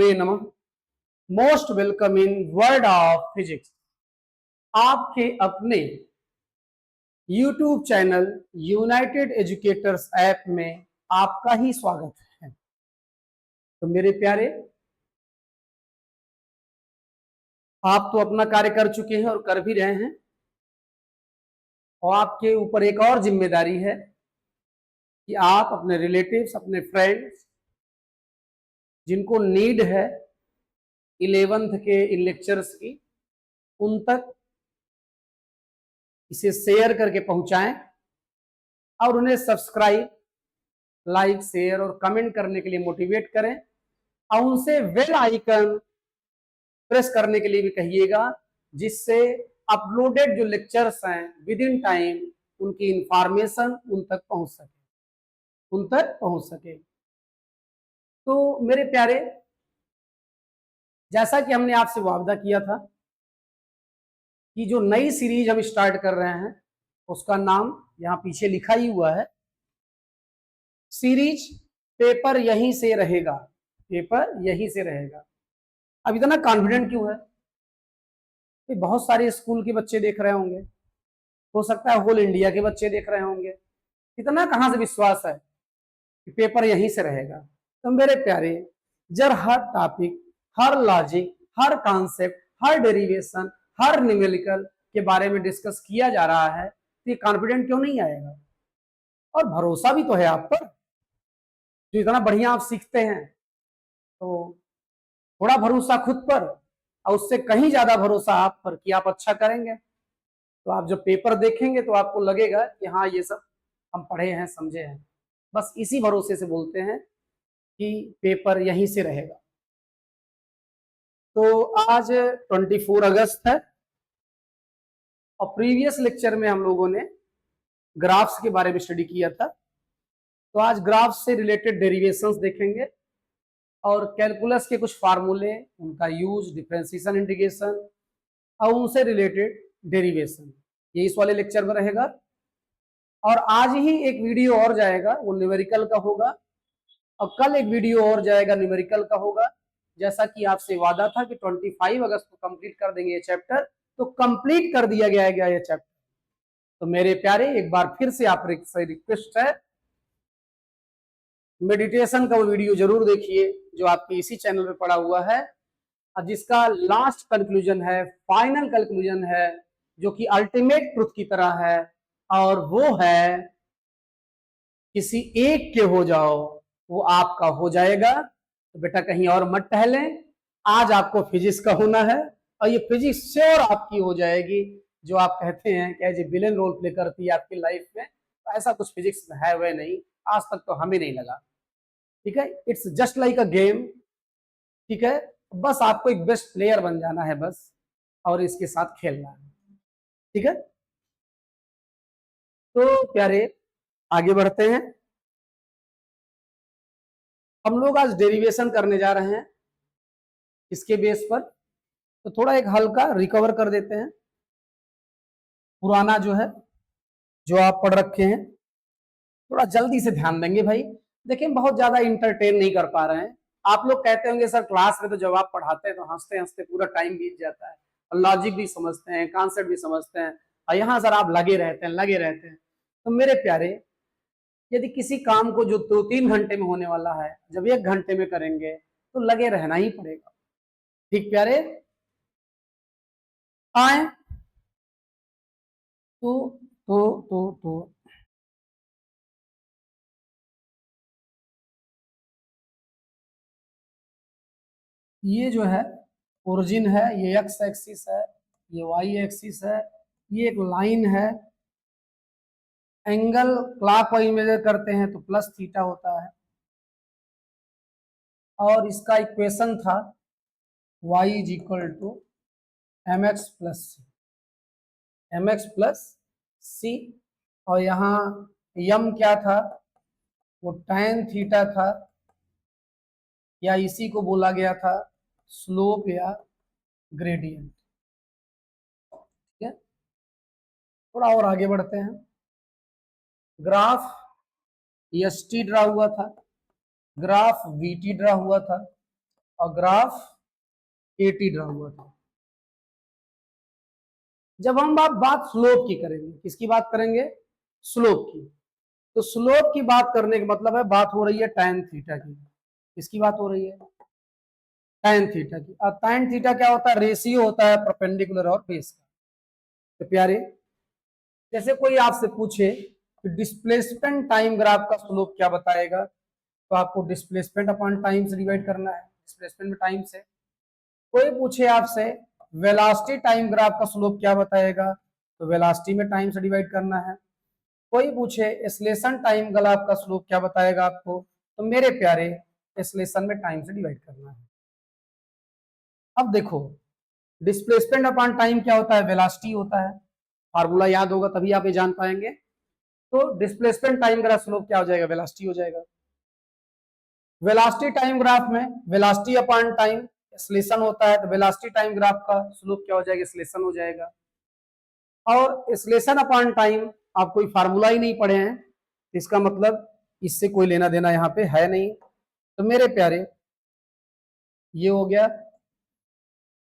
नमः। Most welcome in world of physics. आपके अपने YouTube channel United educators app में आपका ही स्वागत है। तो मेरे प्यारे, आप तो अपना कार्य कर चुके हैं और कर भी रहे हैं, और आपके ऊपर एक और जिम्मेदारी है कि आप अपने रिलेटिव्स, अपने फ्रेंड्स जिनको नीड है 11th के इन लेक्चर्स की, उन तक इसे शेयर करके पहुंचाएं और उन्हें सब्सक्राइब, लाइक, शेयर और कमेंट करने के लिए मोटिवेट करें, और उनसे बेल आइकन प्रेस करने के लिए भी कहिएगा, जिससे अपलोडेड जो लेक्चर्स हैं विद इन टाइम उनकी इंफॉर्मेशन उन तक पहुंच सके। तो मेरे प्यारे, जैसा कि हमने आपसे वादा किया था कि जो नई सीरीज हम स्टार्ट कर रहे हैं उसका नाम यहां पीछे लिखा ही हुआ है, सीरीज पेपर यहीं से रहेगा। पेपर यहीं से रहेगा। अब इतना कॉन्फिडेंट क्यों है? बहुत सारे स्कूल के बच्चे देख रहे होंगे, हो सकता है होल इंडिया के बच्चे देख रहे होंगे। इतना कहां से विश्वास है कि पेपर यहीं से रहेगा? तो मेरे प्यारे, जब हर टॉपिक, हर लॉजिक, हर कॉन्सेप्ट, हर डेरिवेशन, हर न्यूमेरिकल के बारे में डिस्कस किया जा रहा है, तो ये कॉन्फिडेंट क्यों नहीं आएगा? और भरोसा भी तो है आप पर, जो इतना बढ़िया आप सीखते हैं। तो थोड़ा भरोसा खुद पर और उससे कहीं ज्यादा भरोसा आप पर कि आप अच्छा करेंगे। तो आप जब पेपर देखेंगे तो आपको लगेगा कि हाँ, ये सब हम पढ़े हैं, समझे हैं। बस इसी भरोसे से बोलते हैं कि पेपर यहीं से रहेगा। तो आज 24 अगस्त है, और प्रीवियस लेक्चर में हम लोगों ने ग्राफ्स के बारे में स्टडी किया था। तो आज ग्राफ्स से रिलेटेड डेरिवेशंस देखेंगे और कैलकुलस के कुछ फार्मूले, उनका यूज, डिफरेंशिएशन, इंटीग्रेशन और उनसे रिलेटेड डेरिवेशन, ये इस वाले लेक्चर में रहेगा। और आज ही एक वीडियो और जाएगा, वो न्यूमेरिकल का होगा, और कल एक वीडियो और जाएगा, न्यूमेरिकल का होगा। जैसा कि आपसे वादा था कि 25 अगस्त को कंप्लीट कर देंगे ये चैप्टर, तो कंप्लीट कर दिया गया ये चैप्टर। तो मेरे प्यारे, एक बार फिर से आप से रिक्वेस्ट है, मेडिटेशन का वो वीडियो जरूर देखिए जो आपके इसी चैनल पे पड़ा हुआ है, और जिसका लास्ट कंक्लूजन है, फाइनल कंक्लूजन है, जो कि अल्टीमेट ट्रुथ की तरह है, और वो है किसी एक के हो जाओ वो आपका हो जाएगा। तो बेटा कहीं और मत टहलें, आज आपको फिजिक्स का होना है, और ये फिजिक्स श्योर आपकी हो जाएगी। जो आप कहते हैं कि as a villain role play करती है आपकी लाइफ में, तो ऐसा कुछ फिजिक्स में है वह नहीं, आज तक तो हमें नहीं लगा। ठीक है, it's just like a game. ठीक है, बस आपको एक बेस्ट प्लेयर बन जाना है बस, और इसके साथ खेलना है। ठीक है, तो प्यारे आगे बढ़ते हैं। हम लोग आज डेरिवेशन करने जा रहे हैं इसके बेस पर, तो थोड़ा एक हल्का रिकवर कर देते हैं पुराना जो है, जो आप पढ़ रखे हैं। थोड़ा जल्दी से ध्यान देंगे भाई। देखिए, बहुत ज्यादा इंटरटेन नहीं कर पा रहे हैं। आप लोग कहते होंगे सर क्लास में तो जब आप पढ़ाते हैं तो हंसते हंसते पूरा टाइम बीत जाता है, और लॉजिक भी समझते हैं, कॉन्सेप्ट भी समझते हैं, और यहाँ सर आप लगे रहते हैं। तो मेरे प्यारे, यदि किसी काम को जो 2-3 घंटे में होने वाला है, जब 1 घंटे में करेंगे तो लगे रहना ही पड़ेगा। ठीक प्यारे, आए तो ये जो है ओरिजिन है, ये एक्स एक्सिस है, ये वाई एक्सिस है, ये एक लाइन है। एंगल क्लॉकवाइज मेजर करते हैं तो प्लस थीटा होता है, और इसका इक्वेशन था y is equal to mx plus C, और यहाँ यम क्या था? वो tan थीटा था, या इसी को बोला गया था स्लोप या ग्रेडियंट। ठीक है, थोड़ा और आगे बढ़ते हैं। ग्राफ एस टी ड्रा हुआ था, ग्राफ वी टी ड्रा हुआ था, और ग्राफ 80 ड्रा हुआ था। जब हम बात स्लोप की करेंगे, किसकी बात करेंगे? स्लोप की। तो स्लोप की बात करने का मतलब है बात हो रही है tan थीटा की। किसकी बात हो रही है? tan थीटा की। और tan थीटा क्या होता है? रेशियो होता है परपेंडिकुलर और बेस का। तो प्यारे, जैसे कोई आपसे पूछे कि डिस्प्लेसमेंट टाइम ग्राफ का स्लोप क्या बताएगा, तो आपको डिस्प्लेसमेंट अपॉन टाइम से डिवाइड करना है, डिस्प्लेसमेंट में टाइम से। कोई पूछे आपसे वेलोसिटी टाइम ग्राफ का स्लोप क्या बताएगा, तो वेलोसिटी में टाइम से डिवाइड करना है। कोई पूछे एक्सेलेरेशन टाइम ग्राफ का स्लोप क्या बताएगा आपको, तो मेरे प्यारे एक्सेलेरेशन में टाइम से डिवाइड करना है। अब देखो, डिस्प्लेसमेंट अपॉन टाइम क्या होता है? वेलोसिटी होता है। फार्मूला याद होगा तभी आप ये जान पाएंगे। तो डिस्प्लेसमेंट टाइम ग्राफ स्लोप क्या हो जाएगा? वेलोसिटी हो जाएगा। वेलोसिटी टाइम ग्राफ में वेलोसिटी अपॉन टाइम एक्सेलेरेशन होता है, तो वेलोसिटी टाइम ग्राफ का स्लोप क्या हो जाएगा? एक्सेलेरेशन हो जाएगा। और एक्सेलेरेशन अपॉन टाइम आप कोई फार्मूला ही नहीं पढ़े हैं, इसका मतलब इससे कोई लेना देना यहाँ पे है नहीं। तो मेरे प्यारे ये हो गया,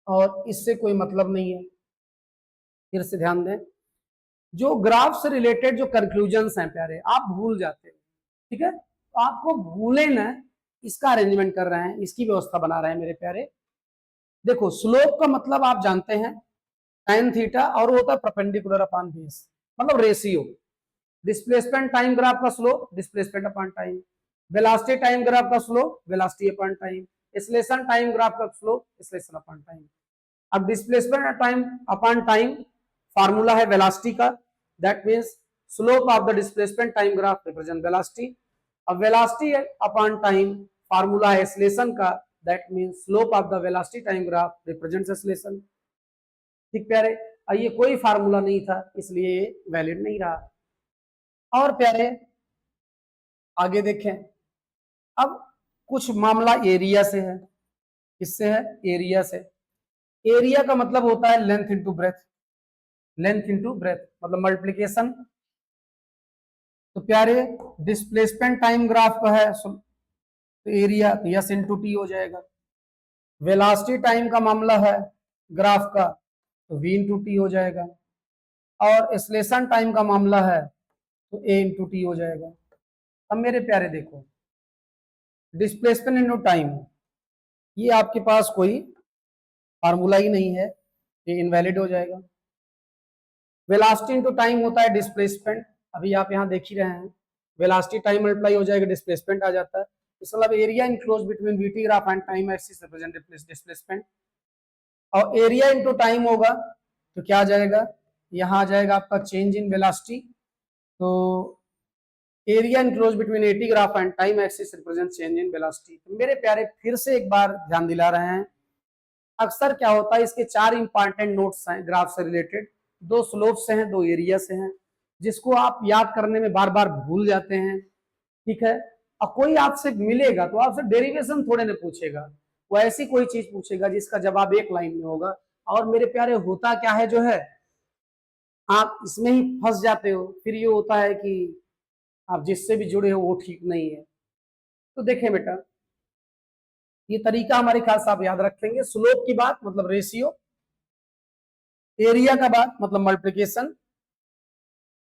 और इससे कोई मतलब नहीं है। फिर से ध्यान दें, जो ग्राफ से रिलेटेड जो कंक्लूजन्स हैं प्यारे, आप भूल जाते हैं, ठीक है? तो आपको भूले ना, इसका अरेंजमेंट कर रहे हैं, इसकी व्यवस्था बना रहे हैं मेरे प्यारे। देखो, स्लोप का मतलब आप जानते हैं tan थीटा, और वो होता है परपेंडिकुलर अपॉन बेस, मतलब रेशियो। डिस्प्लेसमेंट टाइम ग्राफ का slope displacement upon time, velocity time graph का slope velocity upon time, acceleration time graph का स्लोप एक्सेलेरेशन अपॉन टाइम। अब displacement time upon time formula है वेलोसिटी का, that means slope of the displacement time graph represent velocity. अब velocity upon time formula है acceleration का, that means slope of the velocity time graph represents acceleration. ठीक प्यारे, ये कोई formula नहीं था इसलिए वैलिड नहीं रहा। और प्यारे आगे देखें, अब कुछ मामला एरिया से है। किससे है? एरिया से। एरिया का मतलब होता है length into breadth, length into breadth मतलब मल्टीप्लीकेशन। तो प्यारे डिस्प्लेसमेंट टाइम ग्राफ का है तो एरिया तो यस इंटू टी हो जाएगा। वेलोसिटी टाइम का मामला है ग्राफ का, तो v इंटू टी हो जाएगा। और एक्सेलेरेशन टाइम का मामला है तो a इंटू टी हो जाएगा। अब मेरे प्यारे देखो, डिस्प्लेसमेंट इंटू टाइम, ये आपके पास कोई फार्मूला ही नहीं है, ये इनवैलिड हो जाएगा। वेलोसिटी इंटू टाइम होता है डिस्प्लेसमेंट, अभी आप यहाँ देख ही रहे हैं, वेलोसिटी टाइम मल्टीप्लाई हो जाएगा, डिस्प्लेसमेंट आ जाता है। इसका मतलब area enclose between v t graph and time axis represent displacement. और एरिया इंटू टाइम होगा तो क्या आ जाएगा? यहाँ आ जाएगा आपका चेंज इन वेलोसिटी। तो area enclose between eighty graph and time axis represent change in velocity. तो मेरे प्यारे फिर से एक बार ध्यान दिला रहे हैं, अक्सर क्या होता है, इसके 4 इंपॉर्टेंट नोट्स हैं ग्राफ से रिलेटेड, 2 स्लोप से हैं, 2 एरिया से हैं, जिसको आप याद करने में बार बार भूल जाते हैं। ठीक है? और कोई आपसे मिलेगा तो आपसे डेरिवेशन थोड़े ना पूछेगा, वो ऐसी कोई चीज पूछेगा जिसका जवाब एक लाइन में होगा। और मेरे प्यारे होता क्या है जो है, आप इसमें ही फंस जाते हो, फिर ये होता है कि आप जिससे भी जुड़े हो वो ठीक नहीं है। तो देखें बेटा, ये तरीका हमारे ख्याल से आप याद रखेंगे। स्लोप की बात मतलब रेशियो, एरिया का बात मतलब मल्टीप्लिकेशन।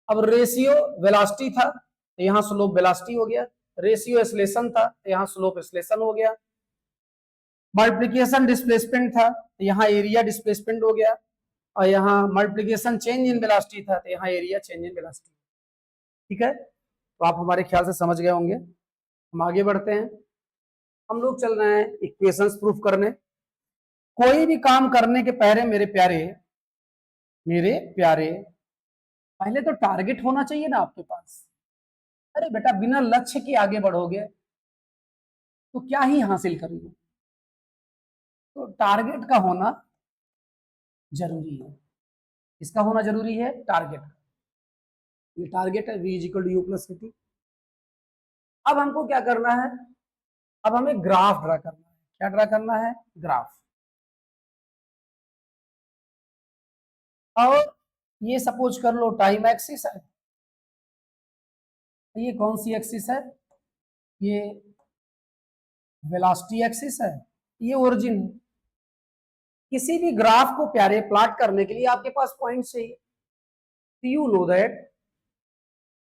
अब रेशियो वेलोसिटी था तो यहाँ स्लोप वेलोसिटी हो गया, रेशियो एक्सेलेरेशन था तो यहाँ स्लोप एक्सेलेरेशन हो गया, मल्टीप्लिकेशन डिस्प्लेसमेंट था तो यहाँ एरिया डिस्प्लेसमेंट हो गया, और यहाँ मल्टीप्लिकेशन चेंज इन वेलोसिटी था तो यहाँ एरिया चेंज इन वेलोसिटी। ठीक है? तो आप हमारे ख्याल से समझ गए होंगे। हम आगे बढ़ते हैं, हम लोग चल रहे हैं इक्वेशंस प्रूफ करने। कोई भी काम करने के पहले मेरे प्यारे पहले तो टारगेट होना चाहिए ना आपके पास। अरे बेटा बिना लक्ष्य के आगे बढ़ोगे तो क्या ही हासिल करोगे? तो टारगेट का होना जरूरी है। इसका होना जरूरी है टारगेट। ये टारगेट है v equal to u plus t. अब हमको क्या करना है? अब हमें ग्राफ ड्रा करना है। क्या ड्रा करना है? ग्राफ। और ये सपोज कर लो टाइम एक्सिस है, ये कौन सी एक्सिस है? ये वेलोसिटी एक्सिस है, ये ओरिजिन है। किसी भी ग्राफ को प्यारे प्लॉट करने के लिए आपके पास पॉइंट चाहिए। यू नो दैट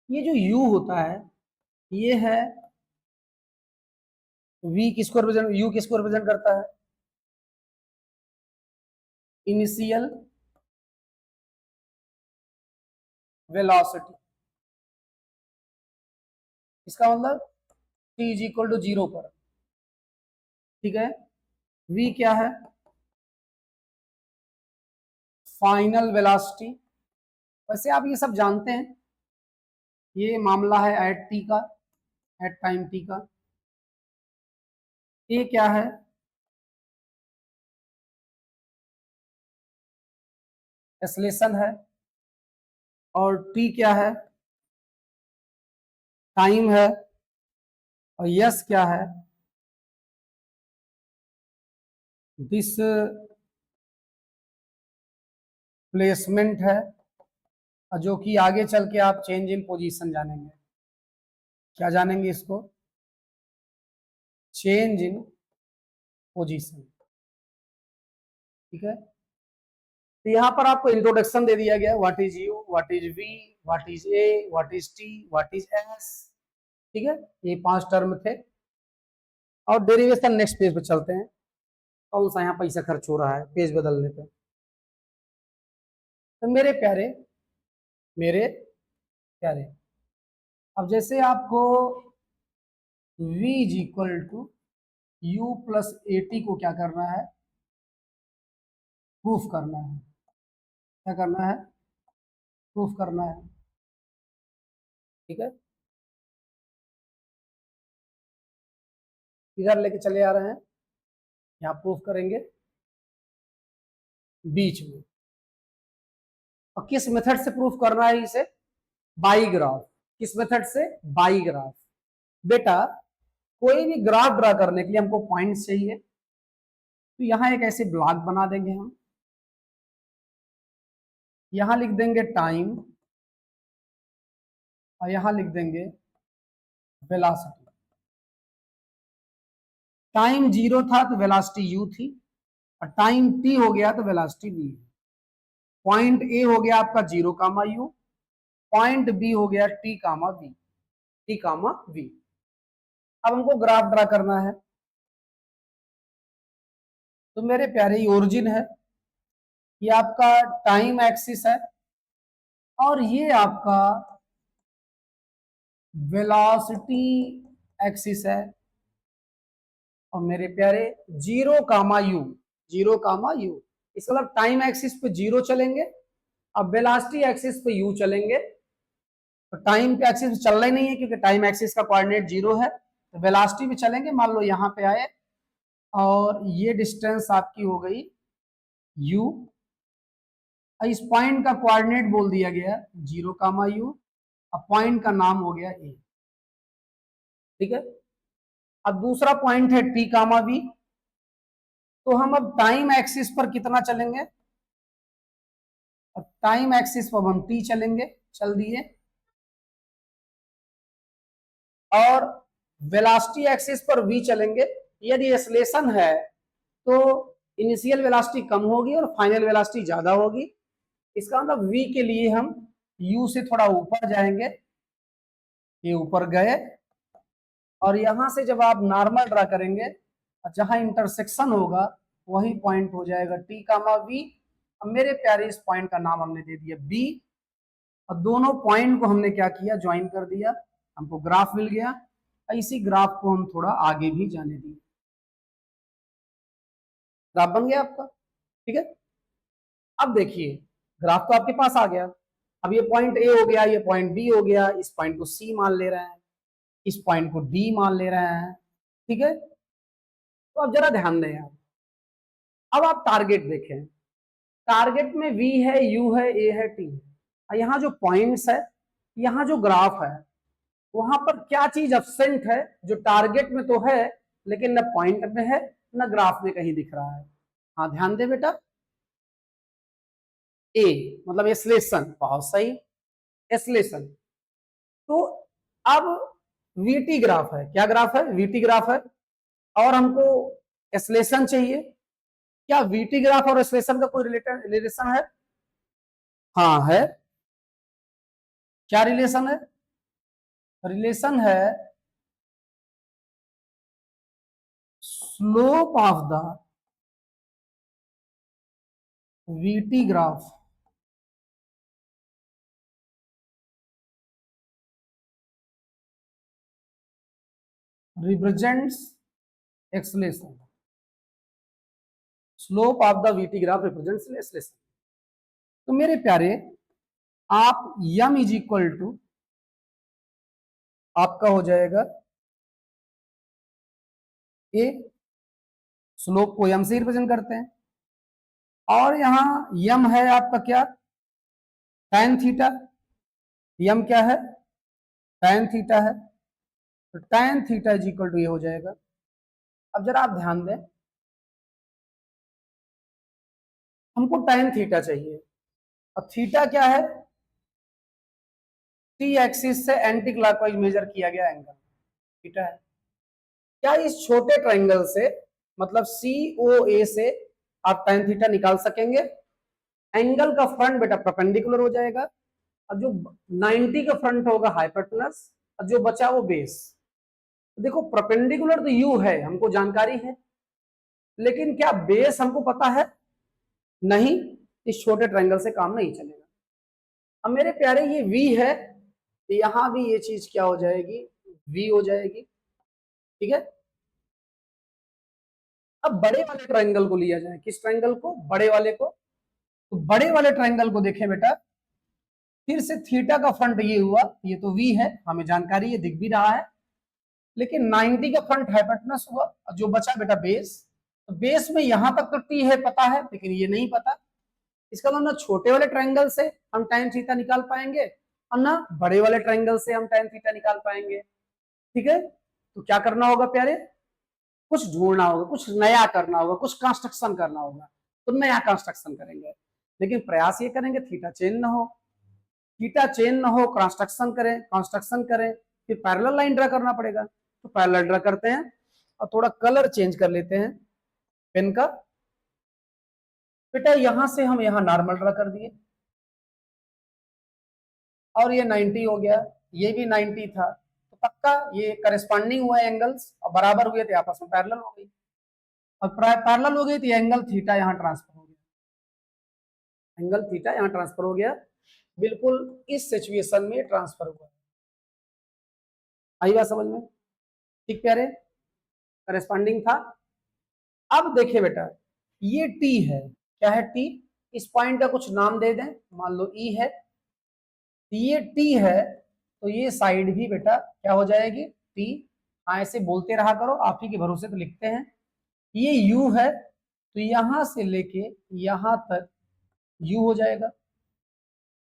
ये जो यू होता है ये है वी किसको रिप्रेजेंट, यू किसको रिप्रेजेंट करता है? Initial velocity. इसका मतलब t इज इक्वल टू 0 पर, ठीक है। v क्या है? Final velocity. वैसे आप ये सब जानते हैं, ये मामला है एट t का, एट टाइम t का। ये क्या है? एक्सेलरेशन है। और t क्या है? टाइम है। और यस क्या है? दिस प्लेसमेंट है, जो कि आगे चल के आप चेंज इन पोजीशन जानेंगे। क्या जानेंगे इसको? चेंज इन पोजीशन, ठीक है। तो यहाँ पर आपको इंट्रोडक्शन दे दिया गया, what is u, what is v, what is a, what is t, what is s, ठीक है। ये 5 टर्म थे। और डेरिवेशन नेक्स्ट पेज पे चलते हैं। कौन सा यहाँ पैसा खर्च हो रहा है पेज बदलने पे। तो मेरे प्यारे, मेरे प्यारे, अब जैसे आपको v is equal to u plus a t को क्या करना है? प्रूफ करना है। क्या करना है? प्रूफ करना है, ठीक है। इधर लेके चले आ रहे हैं, यहाँ प्रूफ करेंगे बीच में। और किस मेथड से प्रूफ करना है इसे? By graph. किस मेथड से? By graph. बेटा कोई भी ग्राफ ड्रा करने के लिए हमको पॉइंट्स चाहिए, तो यहां एक ऐसे ब्लॉक बना देंगे हम। यहां लिख देंगे टाइम और यहां लिख देंगे वेलोसिटी। टाइम 0 था तो वेलोसिटी u थी, और टाइम t हो गया तो वेलोसिटी v। पॉइंट ए हो गया आपका 0 कामा u, पॉइंट बी हो गया t कामा v, t कामा v। अब हमको ग्राफ ड्रा करना है। तो मेरे प्यारे ये ओरिजिन है, ये आपका टाइम एक्सिस है, और ये आपका वेलोसिटी एक्सिस है। और मेरे प्यारे 0 कामा यू, 0 कामा यू, इसका मतलब टाइम एक्सिस पे 0 चलेंगे, अब वेलोसिटी एक्सिस पे यू चलेंगे। तो टाइम पे एक्सिस पे चलना ही नहीं है क्योंकि टाइम एक्सिस का कोऑर्डिनेट 0 है। तो वेलोसिटी पे चलेंगे, मान लो यहाँ पे आए और ये डिस्टेंस आपकी हो गई u। इस पॉइंट का कोऑर्डिनेट बोल दिया गया 0 कामा यू, अब पॉइंट का नाम हो गया ए, ठीक है। अब दूसरा पॉइंट है टी कामा बी। तो हम अब टाइम एक्सिस पर कितना चलेंगे? अब टाइम एक्सिस पर हम टी चलेंगे, चल दिए। और वेलोसिटी एक्सिस पर v चलेंगे। यदि एक्सेलरेशन है तो इनिशियल वेलोसिटी कम होगी और फाइनल वेलोसिटी ज्यादा होगी। इसका मतलब v के लिए हम u से थोड़ा ऊपर जाएंगे, ये ऊपर गए, और यहां से जब आप नॉर्मल ड्रा करेंगे, जहां इंटरसेक्शन होगा वही पॉइंट हो जाएगा t कामा v। अब मेरे प्यारे इस पॉइंट का नाम हमने दे दिया b, और दोनों पॉइंट को हमने क्या किया? ज्वाइन कर दिया, हमको ग्राफ मिल गया। इसी ग्राफ को हम थोड़ा आगे भी जाने दिए, ग्राफ बन गया आपका, ठीक है। अब देखिए ग्राफ तो आपके पास आ गया। अब ये पॉइंट ए हो गया, ये पॉइंट बी हो गया, इस पॉइंट को सी मान ले रहे हैं, इस पॉइंट को डी मान ले रहे हैं, ठीक है। तो अब जरा ध्यान दें आप, अब आप टारगेट देखें। टारगेट में वी है, यू है, ए है, टी है, और यहाँ जो पॉइंट्स है, यहाँ जो ग्राफ है, वहां पर क्या चीज एब्सेंट है जो टारगेट में तो है लेकिन न पॉइंट में है न ग्राफ में कहीं दिख रहा है? हाँ ध्यान दे बेटा, ए मतलब एक्सेलरेशन, बहुत सही, एक्सेलरेशन। तो अब वीटी ग्राफ है, क्या ग्राफ है? वीटी ग्राफ है, और हमको एक्सलेशन चाहिए। क्या वीटी ग्राफ और एक्सलेशन का कोई रिलेशन है? हाँ है। क्या रिलेशन है? रिलेशन है slope of the VT graph represents acceleration. Slope of the VT graph represents acceleration. तो मेरे प्यारे, आप यम इज इक्वल टू आपका हो जाएगा ए, स्लोप को यम से रिप्रेजेंट करते हैं, और यहां यम है आपका क्या? tan theta. यम क्या है? tan थीटा है। तो tan theta is equal to ये हो जाएगा। अब जरा आप ध्यान दें, हमको tan थीटा चाहिए। अब थीटा क्या है? टी एक्सिस से एंटी क्लॉकवाइज मेजर किया गया एंगल थीटा है। क्या इस छोटे ट्रायंगल से, मतलब COA से आप tan थीटा निकाल सकेंगे? एंगल का फ्रंट बेटा परपेंडिकुलर हो जाएगा, और जो 90 का फ्रंट होगा हाइपोटेनस, और जो बचा वो बेस। देखो परपेंडिकुलर तो यू है, हमको जानकारी है, लेकिन क्या बेस हमको पता है? नहीं। इस छोटे ट्रायंगल से काम नहीं चलेगा। अब मेरे प्यारे ये V है, तो यहां भी ये चीज क्या हो जाएगी? V हो जाएगी। ठीक है। अब बड़े वाले ट्रायंगल को लिया जाए। किस ट्रायंगल को? बड़े वाले को। तो बड़े वाले ट्रायंगल को देखें बेटा, फिर से थीटा का फ्रंट ये हुआ, ये तो V है, हमें जानकारी है, दिख भी रहा है, लेकिन 90 का फ्रंट हाइपोटेनस हुआ, और जो बचा बेटा बेस। तो बेस में यहां तक तो T है पता है, लेकिन ये नहीं पता। इसका मतलब ना छोटे वाले ट्रायंगल से हम tan थीटा निकाल पाएंगे, और ना बड़े वाले ट्रायंगल से हम tan थीटा निकाल पाएंगे। ठीक है। तो क्या करना होगा प्यारे? कुछ ढूंढना होगा, कुछ नया करना होगा, कुछ कंस्ट्रक्शन करना होगा। तो नया कंस्ट्रक्शन करेंगे, लेकिन प्रयास ये करेंगे थीटा चेंज ना हो। थीटा चेंज ना हो, कंस्ट्रक्शन करें, कंस्ट्रक्शन करें, फिर पैरेलल लाइन ड्रा करना पड़ेगा। तो पैरेलल ड्रा करते हैं, और थोड़ा कलर चेंज कर लेते हैं पेन का। बेटा यहां से हम यहां नॉर्मल ड्रा कर दिए, और ये 90 हो गया, ये भी 90 था, तो पक्का ये करस्पॉन्डिंग हुआ एंगल्स, और बराबर हुए थे, आपस में पैरेलल हो गई। और पैरेलल हो गई तो एंगल थीटा यहाँ ट्रांसफर हो गया। एंगल थीटा यहाँ ट्रांसफर हो गया, बिल्कुल इस सिचुएशन में ट्रांसफर हुआ। आई बात समझ में? ठीक प्यारे, करस्पॉन्डिंग था। अब देखिए बेटा, ये टी है, क्या है? टी। इस पॉइंट का कुछ नाम दे दें, मान लो ई है। ये टी है, तो ये साइड भी बेटा क्या हो जाएगी? टी। हाँ ऐसे बोलते रहा करो, आप ही के भरोसे तो लिखते हैं। ये यू है, तो यहां से लेके यहां तक यू हो जाएगा।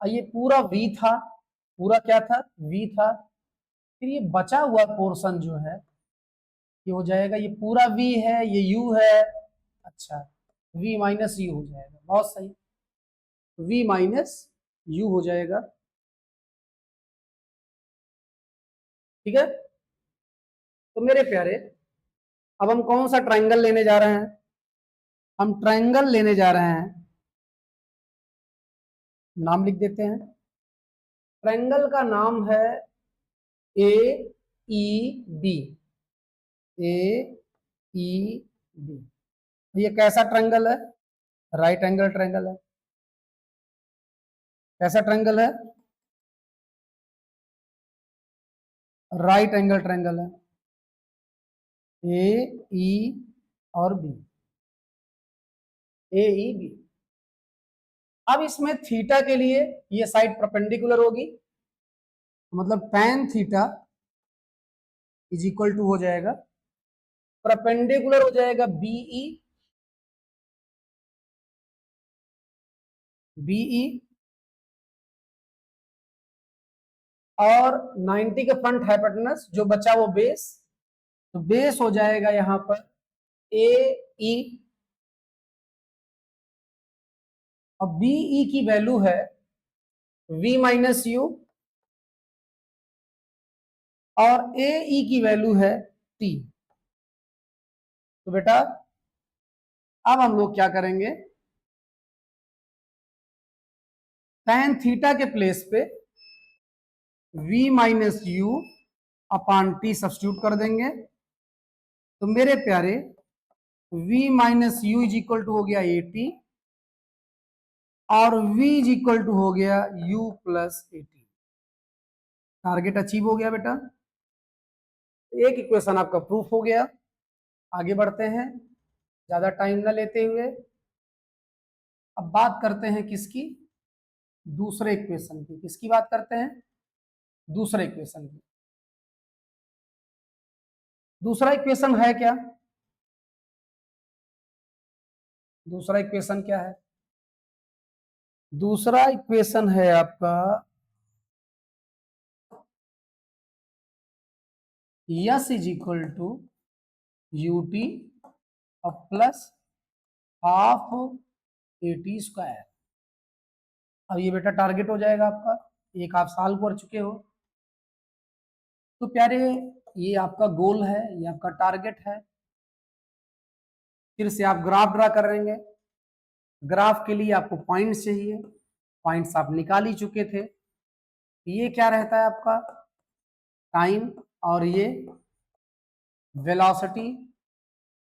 और ये पूरा वी था, पूरा क्या था? वी था। फिर ये बचा हुआ पोर्शन जो है ये हो जाएगा, ये पूरा वी है, ये यू है। अच्छा, वी माइनस यू हो जाएगा, बहुत सही। वी माइनस यू हो जाएगा। ठीक है। तो मेरे प्यारे, अब हम कौन सा ट्रायंगल लेने जा रहे हैं? हम ट्रायंगल लेने जा रहे हैं, नाम लिख देते हैं। ट्रायंगल का नाम है ए ई बी। ए ई बी। ये कैसा ट्रायंगल है? राइट एंगल ट्रायंगल है। कैसा ट्रायंगल है? राइट एंगल ट्रायंगल है। ए ई और बी, ए ई बी। अब इसमें थीटा के लिए ये साइड परपेंडिकुलर होगी, मतलब tan theta is equal to हो जाएगा, परपेंडिकुलर हो जाएगा बीई। बीई और 90 का फ्रंट हाइपोटेनस, जो बचा वो बेस। तो बेस हो जाएगा यहां पर ए ई, और बीई की वैल्यू है v माइनस यू, और ए ई की वैल्यू है t। तो बेटा अब हम लोग क्या करेंगे, tan थीटा के प्लेस पे v minus u upon t substitute कर देंगे। तो मेरे प्यारे v minus u is equal to हो गया 80 और v इज इक्वल टू हो गया u प्लस 80। टारगेट अचीव हो गया बेटा। एक इक्वेशन आपका प्रूफ हो गया। आगे बढ़ते हैं ज्यादा टाइम ना लेते हुए। अब बात करते हैं किसकी, दूसरे इक्वेशन की। किसकी बात करते हैं, दूसरे इक्वेशन की। दूसरा इक्वेशन है क्या, दूसरा इक्वेशन क्या है, दूसरा इक्वेशन है आपका s is equal to u t plus half a t square. अब ये बेटा टारगेट हो जाएगा आपका, एक आप साल कर चुके हो। तो प्यारे ये आपका गोल है, ये आपका टारगेट है। फिर से आप ग्राफ ड्रा करेंगे। ग्राफ के लिए आपको पॉइंट्स चाहिए, पॉइंट्स आप निकाल ही चुके थे। ये क्या रहता है आपका टाइम, और ये velocity.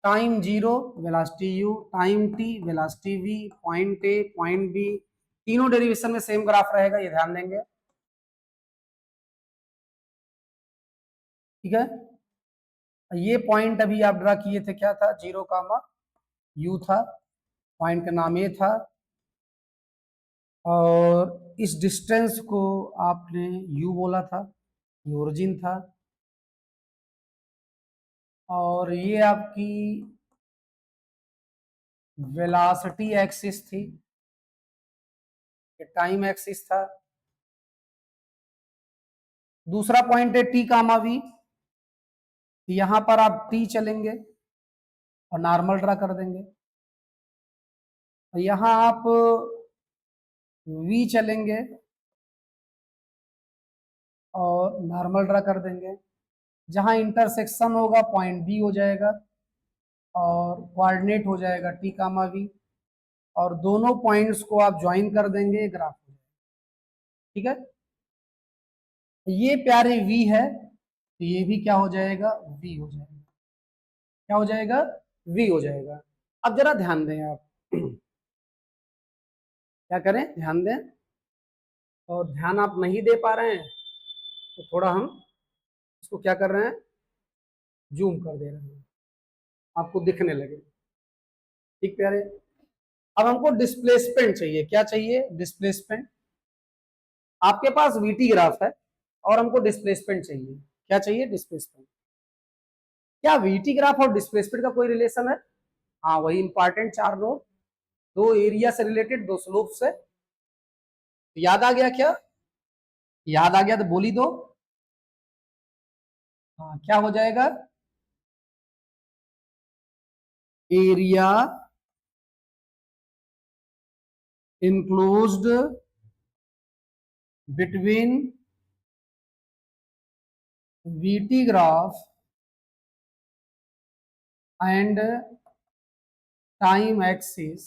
Time 0 velocity u, time t velocity v, point a point b, तीनों डेरिवेशन में सेम ग्राफ रहेगा, ये ध्यान देंगे। ठीक है, ये पॉइंट अभी आप ड्रा किए थे, क्या था, 0 कामा u था, पॉइंट का नाम ये था, और इस डिस्टेंस को आपने u बोला था, ये ओरिजिन था। और ये आपकी वेलोसिटी एक्सिस थी, ये टाइम एक्सिस था। दूसरा पॉइंट है टी कामा वी, यहां पर आप टी चलेंगे और नॉर्मल ड्रा कर देंगे। यहां आप वी चलेंगे और नॉर्मल ड्रा कर देंगे। जहां इंटरसेक्शन होगा पॉइंट बी हो जाएगा और कोऑर्डिनेट हो जाएगा टी कामा वी, और दोनों पॉइंट्स को आप ज्वाइन कर देंगे, ग्राफ हो जाएगा। ठीक है, ये प्यारे वी है, तो ये भी क्या हो जाएगा, वी हो जाएगा। क्या हो जाएगा, वी हो जाएगा। अब जरा ध्यान दें आप, क्या करें, ध्यान दें। और ध्यान आप नहीं दे पा रहे हैं तो थोड़ा हम इसको क्या कर रहे हैं, जूम कर दे रहे हैं, आपको दिखने लगे। ठीक प्यारे, अब हमको डिस्प्लेसमेंट चाहिए। क्या चाहिए, डिस्प्लेसमेंट। आपके पास वीटी ग्राफ है और हमको डिस्प्लेसमेंट चाहिए। क्या चाहिए, डिस्प्लेसमेंट। क्या वीटी ग्राफ और डिस्प्लेसमेंट का कोई रिलेशन है, हाँ वही इंपॉर्टेंट 4 नोट, दो एरिया से रिलेटेड, दो स्लोप से। याद आ गया क्या, याद आ गया तो बोली दो। हाँ क्या हो जाएगा, area enclosed between v t graph and time axis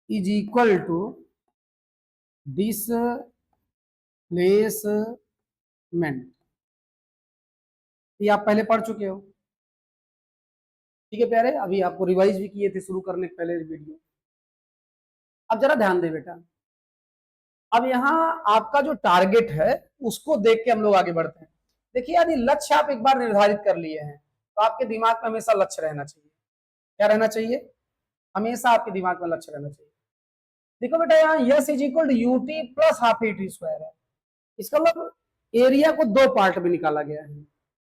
is equal to displacement. ये आप पहले पढ़ चुके हो। ठीक है प्यारे, अभी आपको रिवाइज भी किए थे शुरू करने के पहले वीडियो। अब जरा ध्यान दे बेटा, अब यहाँ आपका जो टारगेट है उसको देख के हम लोग आगे बढ़ते हैं। देखिए यदि लक्ष्य आप एक बार निर्धारित कर लिए हैं तो आपके दिमाग में हमेशा लक्ष्य रहना चाहिए। क्या रहना चाहिए, हमेशा आपके दिमाग में लक्ष्य रहना चाहिए। देखो बेटा यहाँ s is equal to u t plus half a t square है। इसका मतलब एरिया को दो पार्ट में निकाला गया है,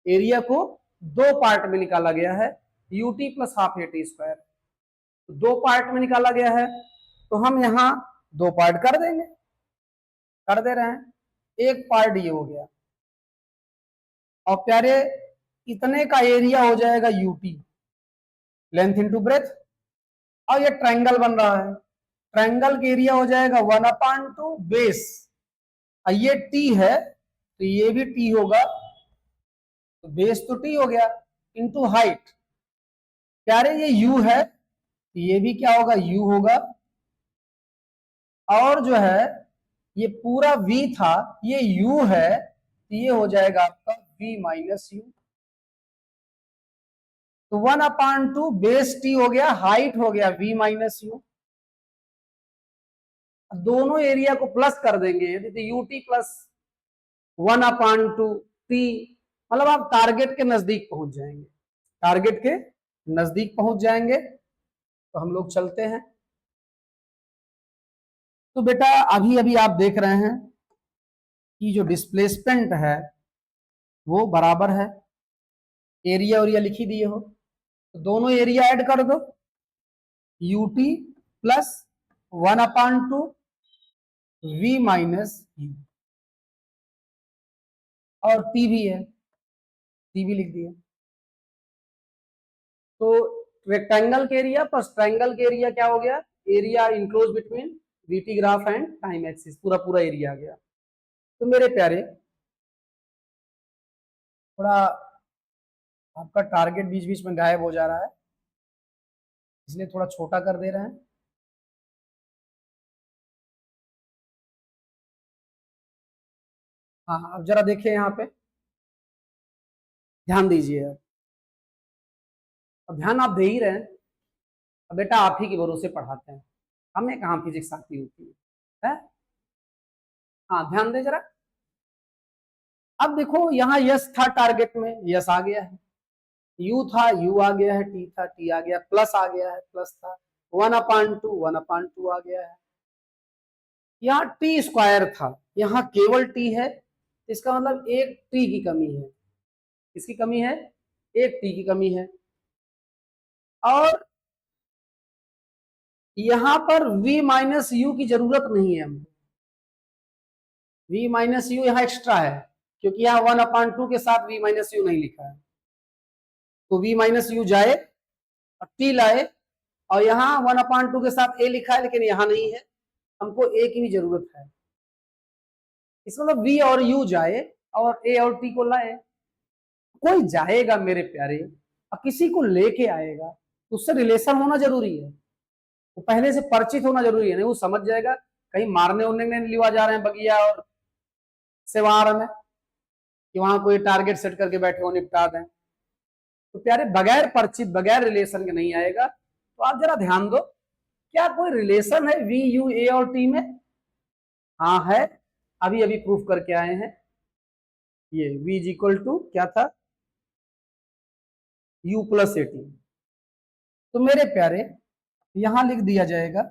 एरिया को दो पार्ट में निकाला गया है, UT plus half a t square दो पार्ट में निकाला गया है। तो हम यहाँ दो पार्ट कर देंगे, कर दे रहे हैं। एक पार्ट ये हो गया, और प्यारे इतने का एरिया हो जाएगा यूटी, लेंथ इंटू ब्रेथ। और ये ट्रायंगल बन रहा है, ट्रायंगल का एरिया हो जाएगा 1/2 बेस। ये टी है तो ये भी टी होगा, तो बेस तो टी हो गया, इंटू हाइट। प्यारे ये u है, ये भी क्या होगा, u होगा, और जो है ये पूरा v था, ये u है, तो ये हो जाएगा आपका v माइनस यू। तो 1/2 बेस t हो गया, हाइट हो गया v माइनस यू। दोनों एरिया को प्लस कर देंगे तो यू टी प्लस 1/2 टी, मतलब आप टारगेट के नजदीक पहुंच जाएंगे, टारगेट के नजदीक पहुंच जाएंगे। तो हम लोग चलते हैं। तो बेटा अभी अभी आप देख रहे हैं कि जो डिस्प्लेसमेंट है वो बराबर है, एरिया और लिखी दिए हो, तो दोनों एरिया ऐड कर दो, you t plus 1/2 v minus you, और टी भी है, टी भी लिख दिया। तो रेक्टेंगल के एरिया प्लस ट्रायंगल के एरिया क्या हो गया, area enclose between v t graph and time axis, पूरा पूरा एरिया आ गया। तो मेरे प्यारे थोड़ा आपका टारगेट बीच बीच में गायब हो जा रहा है, इसलिए थोड़ा छोटा कर दे रहे हैं। हाँ अब जरा देखिए यहाँ पे, ध्यान दीजिए। अब ध्यान आप दे ही रहे हैं, अब बेटा आप ही के भरोसे पढ़ाते हैं, हमें कहाँ फिजिक्स आती होती है? हाँ ध्यान दे जरा। अब देखो यहाँ यस था टारगेट में, यस आ गया है, यू था, यू आ गया है, टी था, टी आ गया, प्लस आ गया है, प्लस था, 1/2 आ गया है। यहाँ टी स्क्वायर था, यहाँ केवल टी है, इसका मतलब एक टी की कमी है। किसकी कमी है? एक टी की कमी है। और यहां पर v माइनस यू की जरूरत नहीं है हमको, v माइनस यू यहाँ एक्स्ट्रा है, क्योंकि यहाँ 1/2 के साथ v माइनस यू नहीं लिखा है। तो v माइनस यू जाए और t लाए, और यहाँ 1/2 के साथ a लिखा है, लेकिन यहाँ नहीं है, हमको a की भी जरूरत है। इसका मतलब v और u जाए और a और t को लाए। कोई जाएगा मेरे प्यारे और किसी को लेके आएगा, तो उससे रिलेशन होना जरूरी है, वो पहले से परिचित होना जरूरी है, नहीं वो समझ जाएगा कहीं मारने उड़ने नहीं लिवा जा रहे हैं बगिया और सेवार में, कि वहां कोई टारगेट सेट करके बैठे हो निपटा दें। तो प्यारे बगैर परिचित बगैर रिलेशन के नहीं आएगा। तो आप जरा ध्यान दो, क्या कोई रिलेशन है वी यू ए और टी में? हाँ है, अभी अभी प्रूफ करके आए हैं। ये v इज इक्वल टू क्या था, u प्लस ए टी। तो मेरे प्यारे यहां लिख दिया जाएगा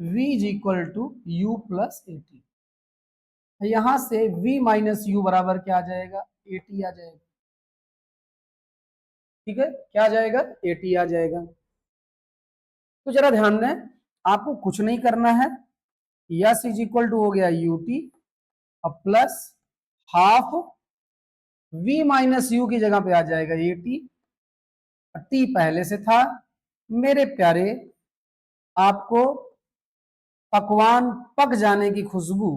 v is equal to u plus a t. यहां से v माइनस यू बराबर क्या आ जाएगा, ए टी आ जाएगा। ठीक है, क्या आ जाएगा, ए टी आ जाएगा। तो जरा ध्यान दें, आपको कुछ नहीं करना है, यस इज इक्वल टू हो गया यू टी और plus half v minus you की जगह पे आ जाएगा ए टी, टी पहले से था। मेरे प्यारे आपको पकवान पक जाने की खुशबू,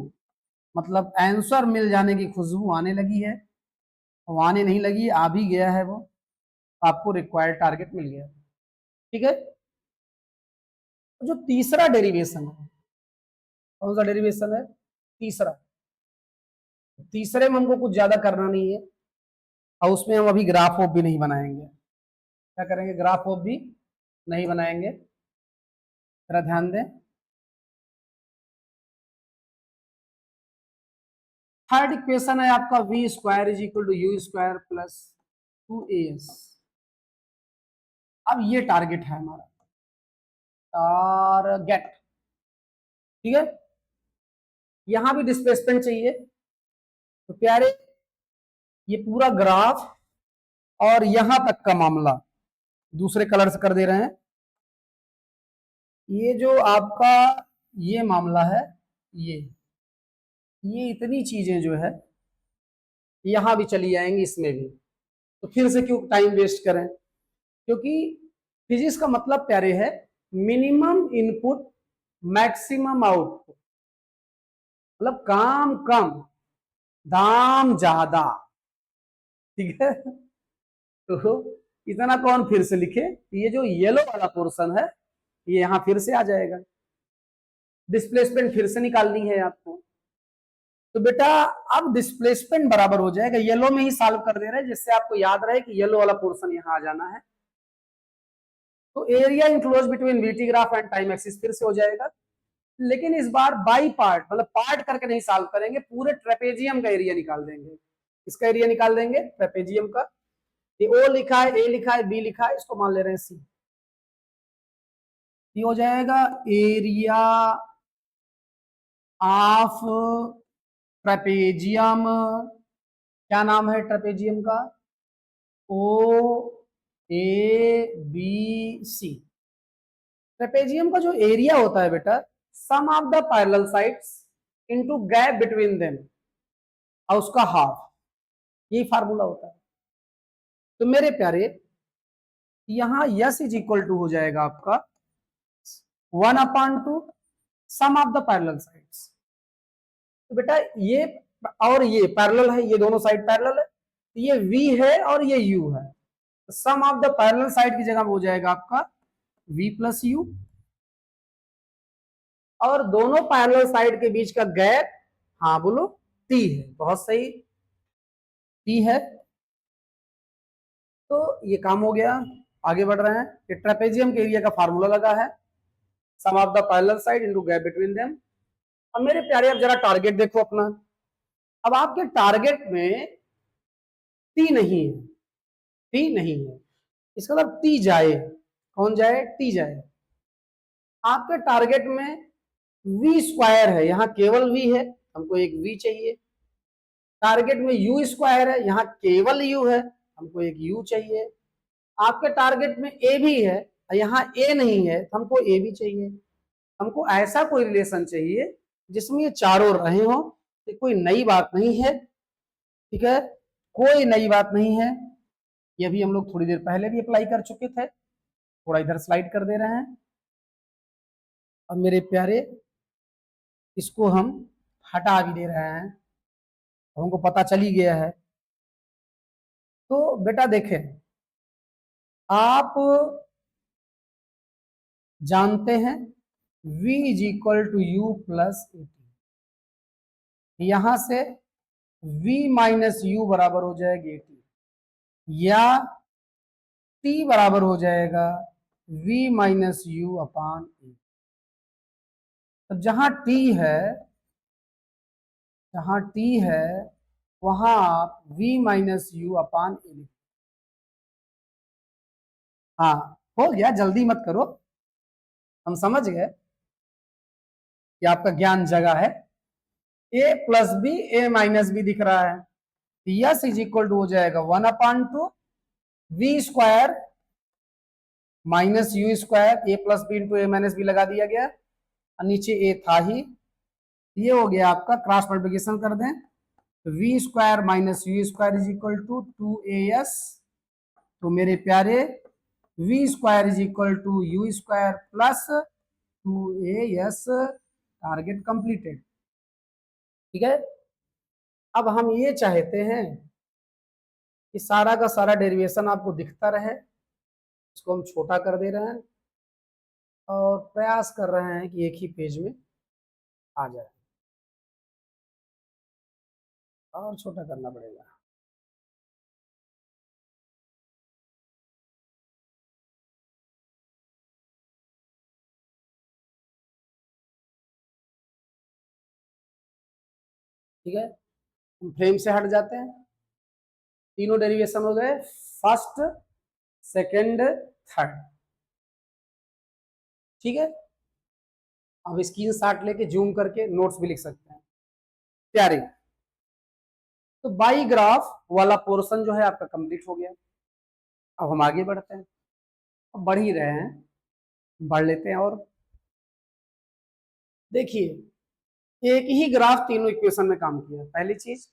मतलब आंसर मिल जाने की खुशबू आने लगी है, वो आने नहीं लगी, आ भी गया है वो, आपको रिक्वायर्ड टारगेट मिल गया। ठीक है, जो तीसरा डेरिवेशन है, कौन सा डेरिवेशन है, तीसरा। तीसरे में हमको कुछ ज्यादा करना नहीं है, और उसमें हम अभी ग्राफ ऑफ भी नहीं बनाएंगे। क्या करेंगे, ग्राफ ऑफ भी नहीं बनाएंगे। जरा ध्यान दें, थर्ड इक्वेशन है आपका v square is equal to u square plus 2as। अब ये टारगेट है हमारा, टारगेट। ठीक है, यहां भी डिस्प्लेसमेंट चाहिए। तो प्यारे ये पूरा ग्राफ और यहां तक का मामला दूसरे कलर से कर दे रहे हैं। ये जो आपका ये मामला है, ये इतनी चीजें जो है यहां भी चली जाएंगी, इसमें भी। तो फिर से क्यों टाइम वेस्ट करें, क्योंकि फिजिक्स का मतलब प्यारे है मिनिमम इनपुट मैक्सिमम आउटपुट, मतलब काम कम दाम ज्यादा। ठीक है, तो इतना कौन फिर से लिखे? ये जो येलो वाला पोर्शन है ये यहां फिर से आ जाएगा, डिस्प्लेसमेंट फिर से निकालनी है आपको। तो बेटा अब डिस्प्लेसमेंट बराबर हो जाएगा, येलो में ही सॉल्व कर दे रहे हैं जिससे आपको याद रहे कि येलो वाला पोर्शन यहां आ जाना है। तो area enclose between v t graph and time axis फिर से हो जाएगा, लेकिन इस बार बाई पार्ट, मतलब पार्ट करके नहीं सॉल्व करेंगे, पूरे ट्रेपेजियम का एरिया निकाल देंगे। इसका एरिया निकाल देंगे ट्रेपेजियम का। ये ओ लिखा है, ए लिखा है, बी लिखा है, इसको मान ले रहे हैं सी। ये हो जाएगा एरिया ऑफ ट्रेपेजियम, क्या नाम है ट्रेपेजियम का? ओ ए बी सी। ट्रेपेजियम का जो एरिया होता है बेटा, sum of the parallel sides into gap between them और उसका हाफ, यही फार्मूला होता है। तो मेरे प्यारे यहां यस इज इक्वल टू हो जाएगा आपका 1/2 सम ऑफ द पैरेलल साइड्स। तो बेटा ये और ये पैरेलल है, ये दोनों साइड पैरेलल है, ये v है और ये u है, तो सम ऑफ द पैरेलल साइड की जगह हो जाएगा आपका v प्लस u, और दोनों पैरेलल साइड के बीच का गैप, हाँ बोलो, t है। बहुत सही, t है। तो ये काम हो गया, आगे बढ़ रहे हैं कि ट्रेपेजियम के एरिया का फार्मूला लगा है sum of the parallel side into gap between them. अब मेरे प्यारे अब जरा टारगेट देखो अपना। अब आपके टारगेट में टी नहीं है, टी नहीं है, इसका मतलब टी जाए, कौन जाए? टी जाए। आपके टारगेट में वी स्क्वायर है, यहां केवल वी है, हमको एक वी चाहिए। टारगेट में यू स्क्वायर है, यहां केवल यू है, हमको एक यू चाहिए। आपके टारगेट में ए भी है, यहाँ ए नहीं है, तो हमको ए भी चाहिए। हमको ऐसा कोई रिलेशन चाहिए जिसमें ये चारों रहे हो। तो कोई नई बात नहीं है, ठीक है, कोई नई बात नहीं है। ये भी हम लोग थोड़ी देर पहले भी अप्लाई कर चुके थे, थोड़ा इधर स्लाइड कर दे रहे हैं। अब मेरे प्यारे इसको हम हटा भी दे रहे हैं, हमको पता चल ही गया है। तो बेटा देखें, आप जानते हैं v is equal to u plus a t, यहां से v माइनस यू बराबर हो जाएगा ए टी, या t बराबर हो जाएगा v माइनस यू अपान ए। तो जहां t है, जहां t है वहां आप v माइनस यू अपान ए लिख। हाँ हो गया, जल्दी मत करो, हम समझ गए कि आपका ज्ञान जगा है। a plus b, a minus b दिख रहा है, यस इज इक्वल टू हो जाएगा 1/2 v square minus u square, a plus b into a minus b लगा दिया गया, और नीचे ए था ही, ये हो गया आपका, क्रॉस मल्टीप्लिकेशन कर दें, v square minus u square is equal to 2as। तो मेरे प्यारे v square is equal to u square plus 2as, target completed. ठीक है, अब हम ये चाहते हैं कि सारा का सारा डेरिवेशन आपको दिखता रहे, इसको हम छोटा कर दे रहे हैं और प्रयास कर रहे हैं कि एक ही पेज में आ जाए, और छोटा करना पड़ेगा। ठीक है, हम फ्रेम से हट जाते हैं, तीनों डेरिवेशन हो गए, फर्स्ट सेकंड थर्ड। ठीक है, अब स्क्रीन शॉट लेके जूम करके नोट्स भी लिख सकते हैं प्यारे। तो बाई ग्राफ वाला पोर्शन जो है आपका कंप्लीट हो गया। अब हम आगे बढ़ते हैं, अब बढ़ ही रहे हैं, बढ़ लेते हैं। और देखिए एक ही ग्राफ तीनों इक्वेशन में काम किया, पहली चीज,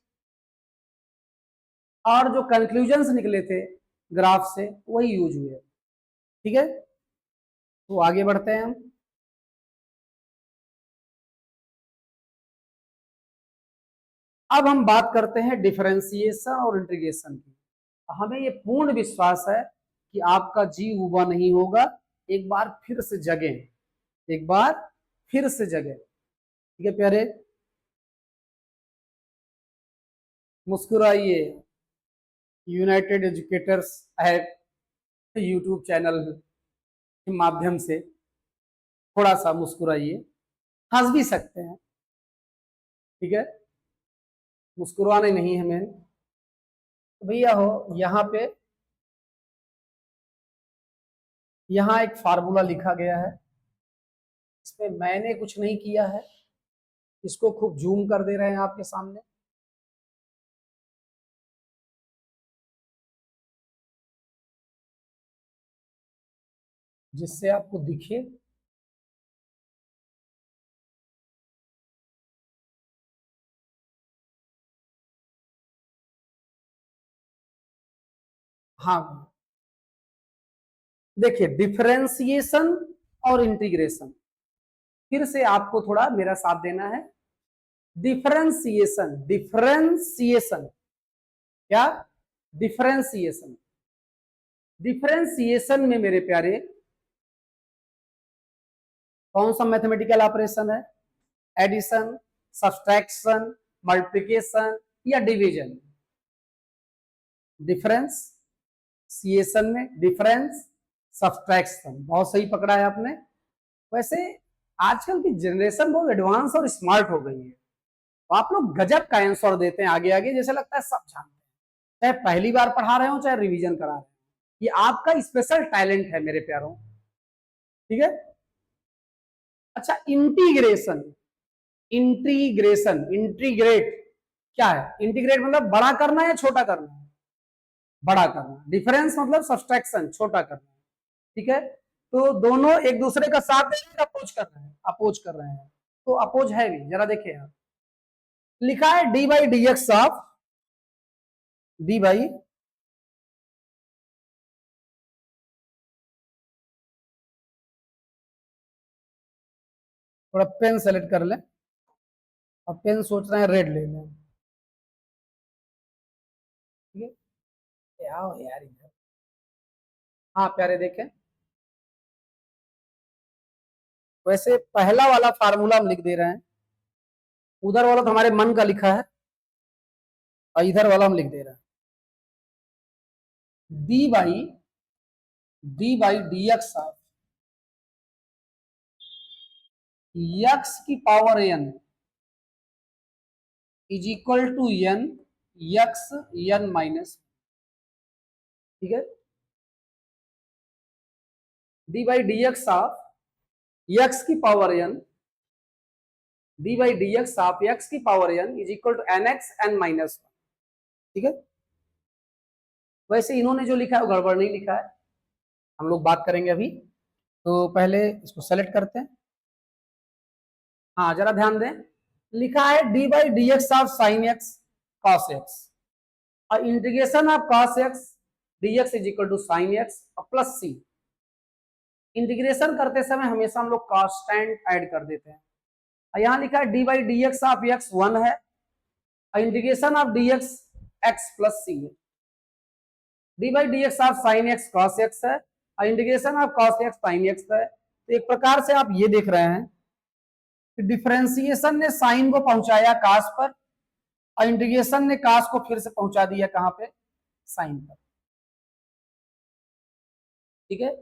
और जो कंक्लूजन्स निकले थे ग्राफ से वही यूज हुए। ठीक है, तो आगे बढ़ते हैं हम। अब हम बात करते हैं डिफरेंशिएशन और इंटीग्रेशन की। हमें ये पूर्ण विश्वास है कि आपका जी उबा नहीं होगा। एक बार फिर से जगे, एक बार फिर से जगे। ठीक है प्यारे, मुस्कुराइए। United Educators at YouTube channel के माध्यम से थोड़ा सा मुस्कुराइए, हंस भी सकते हैं, ठीक है, मुस्कुराने नहीं है मैंने। तो भैया हो यहाँ पे, यहाँ एक फार्मूला लिखा गया है, इसमें मैंने कुछ नहीं किया है, इसको खूब जूम कर दे रहे हैं आपके सामने। जिससे आपको दिखे। हाँ देखिए, डिफरेंशिएशन और इंटीग्रेशन, फिर से आपको थोड़ा मेरा साथ देना है। डिफरेंशिएशन, डिफरेंशिएशन, क्या? डिफरेंशिएशन। डिफरेंशिएशन में मेरे प्यारे कौन सा मैथमेटिकल ऑपरेशन है? एडिशन, सब्सट्रैक्शन, मल्टीप्लिकेशन या डिवीजन? डिफरेंशिएशन में डिफरेंस, सब्सट्रैक्शन, बहुत सही पकड़ा है आपने। वैसे आजकल की जनरेशन बहुत एडवांस और स्मार्ट हो गई है, तो आप लोग गजब का आंसर देते हैं आगे आगे, जैसे लगता है सब जानते हैं, चाहे पहली बार पढ़ा रहे हो चाहे रिवीजन करा रहे हो। ये आपका स्पेशल टैलेंट है मेरे प्यारों, ठीक है। अच्छा, इंटीग्रेशन, इंटीग्रेशन, इंटीग्रेट क्या है? इंटीग्रेट मतलब बड़ा करना या छोटा करना? बड़ा करना। डिफरेंस मतलब सब्सट्रैक्शन, छोटा करना, ठीक है। तो दोनों एक दूसरे का साथ दे रहे हैं, अपोज कर रहे हैं, अपोज कर रहे हैं, तो अपोज है भी, जरा देखिए आप। लिखा है d by d x of, d by, थोड़ा पेन सेलेक्ट कर लें, और पेन सोच रहे हैं रेड ले लें, ठीक है। आओ यार इधर, हाँ प्यारे देखें। वैसे पहला वाला फार्मूला हम लिख दे रहे हैं, उधर वाला तो हमारे मन का लिखा है, और इधर वाला हम लिख दे रहे हैं। D by d x of x की power n is equal to n x n minus, ठीक है। D by d x of x की power n, d by d x of x की power n is equal to n x n minus, ठीक है। वैसे इन्होंने जो लिखा है वो गड़बड़ नहीं लिखा है, हम लोग बात करेंगे अभी। तो पहले इसको सेलेक्ट करते हैं। हाँ जरा ध्यान दें, लिखा है d by d x of sine x cos x, और integration of cos x d x is equal to sine x और प्लस सी। इंटीग्रेशन करते समय हमेशा हम लोग कांस्टेंट ऐड कर देते हैं, और यहाँ लिखा है d by d x of x 1 है, और integration of d x x plus c है। D by d x of sine x cos x है, और integration of cos x sine x है। तो एक प्रकार से आप ये देख रहे हैं कि डिफरेंशिएशन ने साइन को पहुंचाया कास पर, और इंटीग्रेशन ने कास को फिर से पहुंचा दिया कहां पे? साइन पर, ठीक है।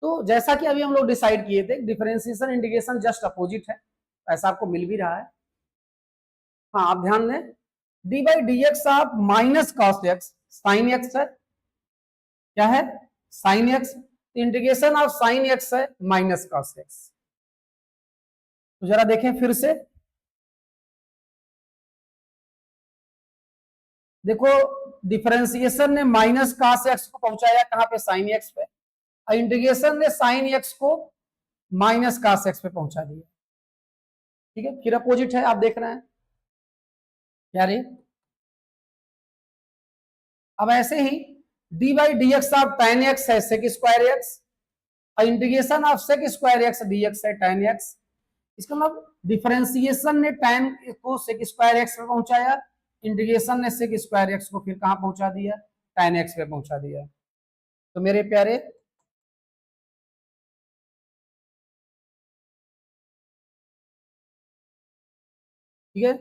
तो जैसा कि अभी हम लोग डिसाइड किए थे, डिफरेंशिएशन इंटीग्रेशन जस्ट अपोजिट है, ऐसा आपको मिल भी रहा है। हाँ आप ध्यान दें, D by d x of minus cos x sine x है, क्या है? Sine x. Integration of sine x है माइनस कॉस एक्स। तो जरा देखें फिर से, देखो डिफरेंशिएशन ने माइनस कॉस एक्स को पहुंचाया कहां पे? साइन एक्स पे, और इंटीग्रेशन ने साइन एक्स को माइनस कॉस एक्स पे पहुंचा दिया, ठीक है। फिर अपोजिट है, आप देख रहे हैं क्या रे? अब ऐसे ही d by d x of tan x है सेक स्क्वायर एक्स, और integration of sec square x d x है टेन एक्स। इसका मतलब डिफरेंशिएशन ने टेन को सेक स्क्वायर एक्स पे पहुंचाया, इंटीग्रेशन ने सेक स्क्वायर एक्स को फिर कहां पहुंचा दिया? टेन एक्स पे पहुंचा दिया। तो मेरे प्यारे ठीक है,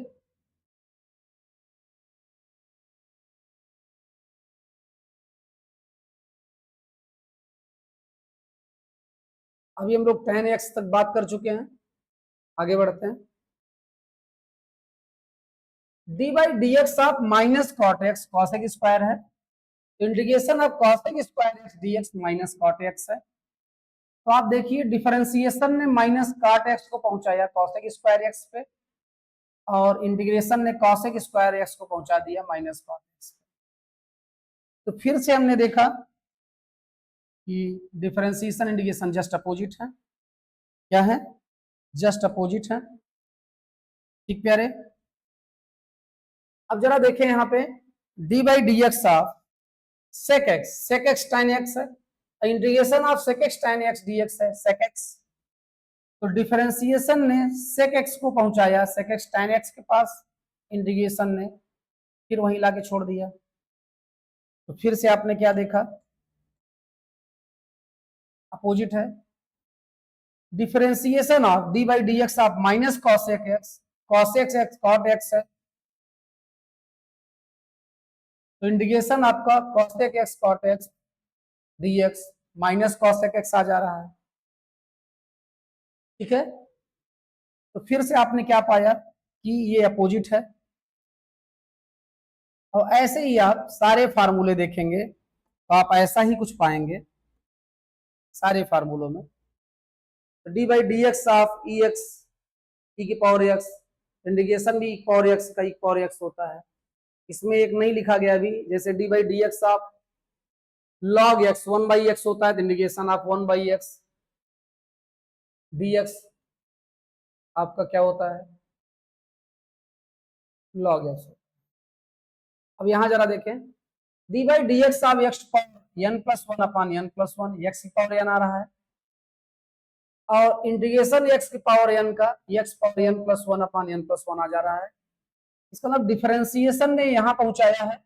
अभी हम लोग tan x तक बात कर चुके हैं, आगे बढ़ते हैं। D by d x of minus cot x cosec square है, integration of cosec square x d x minus cot x है। तो आप देखिए डिफरेंशिएशन ने माइनस कॉट एक्स को पहुंचाया कॉसेक स्क्वायर एक्स पे, और इंटीग्रेशन ने कॉसेक स्क्वायर एक्स को पहुंचा दिया माइनस कॉट एक्स पे। तो फिर से हमने देखा कि डिफरेंशिएशन इंटीग्रेशन जस्ट अपोजिट है। क्या है? जस्ट अपोजिट है। ठीक प्यारे, अब जरा देखें यहाँ पे d by d x of sec x tan x है, integration of sec x tan x d x है सेक एक्स। तो डिफरेंशिएशन ने सेक एक्स को पहुंचाया सेक एक्स टाइन एक्स के पास, इंटीग्रेशन ने फिर वहीं लाके छोड़ दिया। तो फिर से आपने क्या देखा? अपोजिट है। Differentiation of d by d x of minus cosec x, cosec x cot x है, तो इंटीग्रेशन आपका cosec x cot x d x minus cosec x आ जा रहा है। ठीक है, तो फिर से आपने क्या पाया कि ये अपोजिट है। और ऐसे ही आप सारे फार्मूले देखेंगे तो आप ऐसा ही कुछ पाएंगे सारे फार्मूलों में। तो d by d x of e x e की पावर एक्स, इंटीग्रेशन भी पावर एक्स का पावर एक्स होता है। इसमें एक नहीं लिखा गया अभी, जैसे d by d x of log x 1/x होता है, तो integration of 1/x D x आपका क्या होता है? Log x. अब यहां जरा देखें d by d x of x power n plus one upon n plus one, x की पावर एन आ रहा है, और इंटीग्रेशन एक्स की पावर एन का x power n plus one upon n plus one आ जा रहा है। इसका मतलब डिफरेंशिएशन ने यहां पहुंचाया है,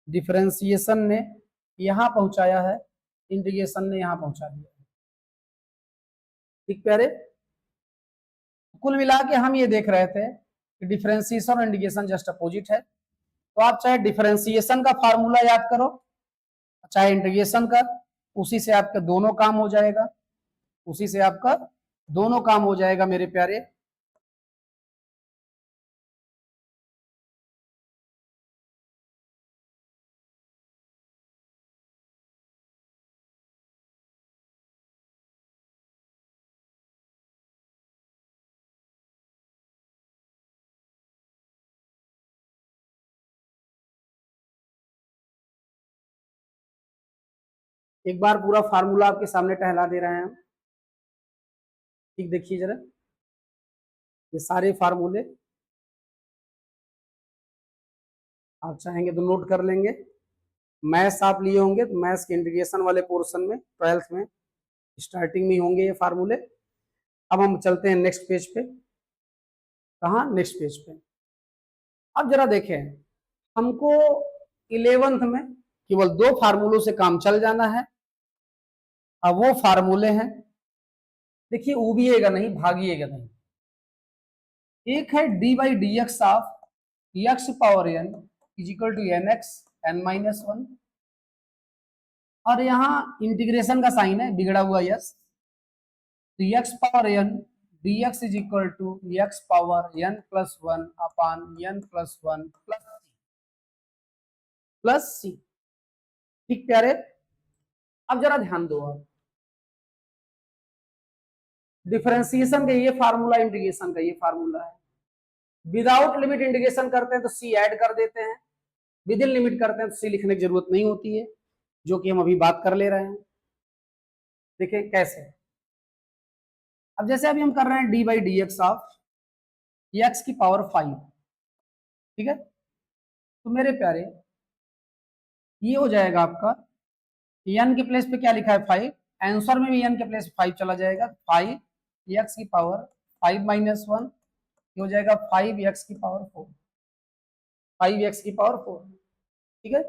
डिफरेंशिएशन ने यहां पहुंचाया है, इंटीग्रेशन ने यहां पहुंचा दिया। ठीक प्यारे, कुल मिला के हम ये देख रहे थे कि डिफरेंशिएशन और इंटीग्रेशन जस्ट अपोजिट है। तो आप चाहे डिफरेंशिएशन का फार्मूला याद करो चाहे इंटीग्रेशन का, उसी से आपका दोनों काम हो जाएगा, उसी से आपका दोनों काम हो जाएगा मेरे प्यारे। एक बार पूरा फार्मूला आपके सामने टहला दे रहे हैं हम। ठीक देखिए जरा, ये सारे फार्मूले आप चाहेंगे तो नोट कर लेंगे। मैथ्स आप लिए होंगे तो मैथ्स के इंटीग्रेशन वाले पोर्शन में 12th में स्टार्टिंग में होंगे ये फार्मूले। अब हम चलते हैं नेक्स्ट पेज पे। कहा? नेक्स्ट पेज पे। अब जरा देखें, हमको 11th में केवल दो फार्मूलों से काम चल जाना है। अब वो फार्मूले हैं, देखिए उबिएगा नहीं, भागिएगा नहीं। एक है d by d x of x power n is equal to n x n minus one, और यहाँ इंटीग्रेशन का साइन है बिगड़ा हुआ यस, तो x power n d x is equal to x power n plus one upon n plus one plus c. ठीक प्यारे, अब जरा ध्यान दो, आप डिफरेंशिएशन का ये फार्मूला, इंटीग्रेशन का ये फार्मूला है। विदाउट लिमिट इंटीग्रेशन करते हैं तो सी ऐड कर देते हैं, विद इन लिमिट करते हैं तो सी लिखने की जरूरत नहीं होती है, जो कि हम अभी बात कर ले रहे हैं। देखिए कैसे। अब जैसे अभी हम कर रहे हैं d by d x of x की पावर 5। ठीक है, तो मेरे प्यारे ये हो जाएगा आपका एन के प्लेस पे क्या लिखा है 5, आंसर में भी एन के प्लेस 5 चला जाएगा, 5 एक्स की पावर 5 माइनस वन हो जाएगा 5 एक्स की पावर 4, 5 एक्स की पावर 4। ठीक है,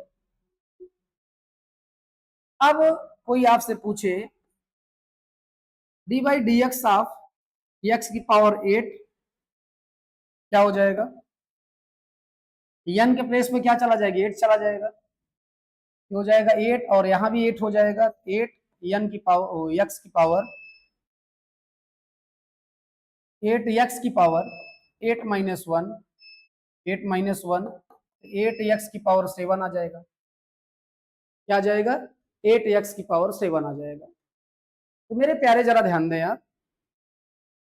अब कोई आपसे पूछे D by d x of x की पावर 8 क्या हो जाएगा? n के प्लेस में क्या चला जाएगा? 8 चला जाएगा, हो जाएगा 8, और यहां भी 8 हो जाएगा। 8 n की पावर x की पावर 8 x की पावर 8 माइनस 1, 8 माइनस 1, 8 x की पावर 7 आ जाएगा। क्या आ जाएगा? 8 x की पावर 7 आ जाएगा। तो मेरे प्यारे जरा ध्यान दें यार,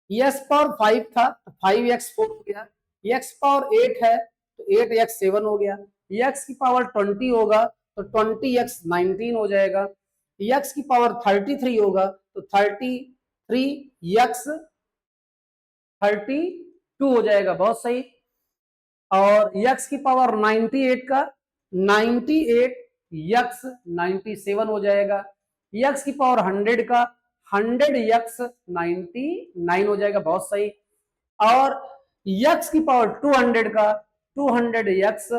x पावर 5 था तो 5x 4 हो गया, x पावर 8 है तो 8x 7 हो गया, x की पावर 20 होगा तो 20x 19 हो जाएगा, x की पावर 33 होगा तो 33x 32 हो जाएगा। बहुत सही। और x की पावर 98 का 98x 97 हो जाएगा, x की पावर 100 का 100x 99 हो जाएगा। बहुत सही। और x की पावर 200 का 200x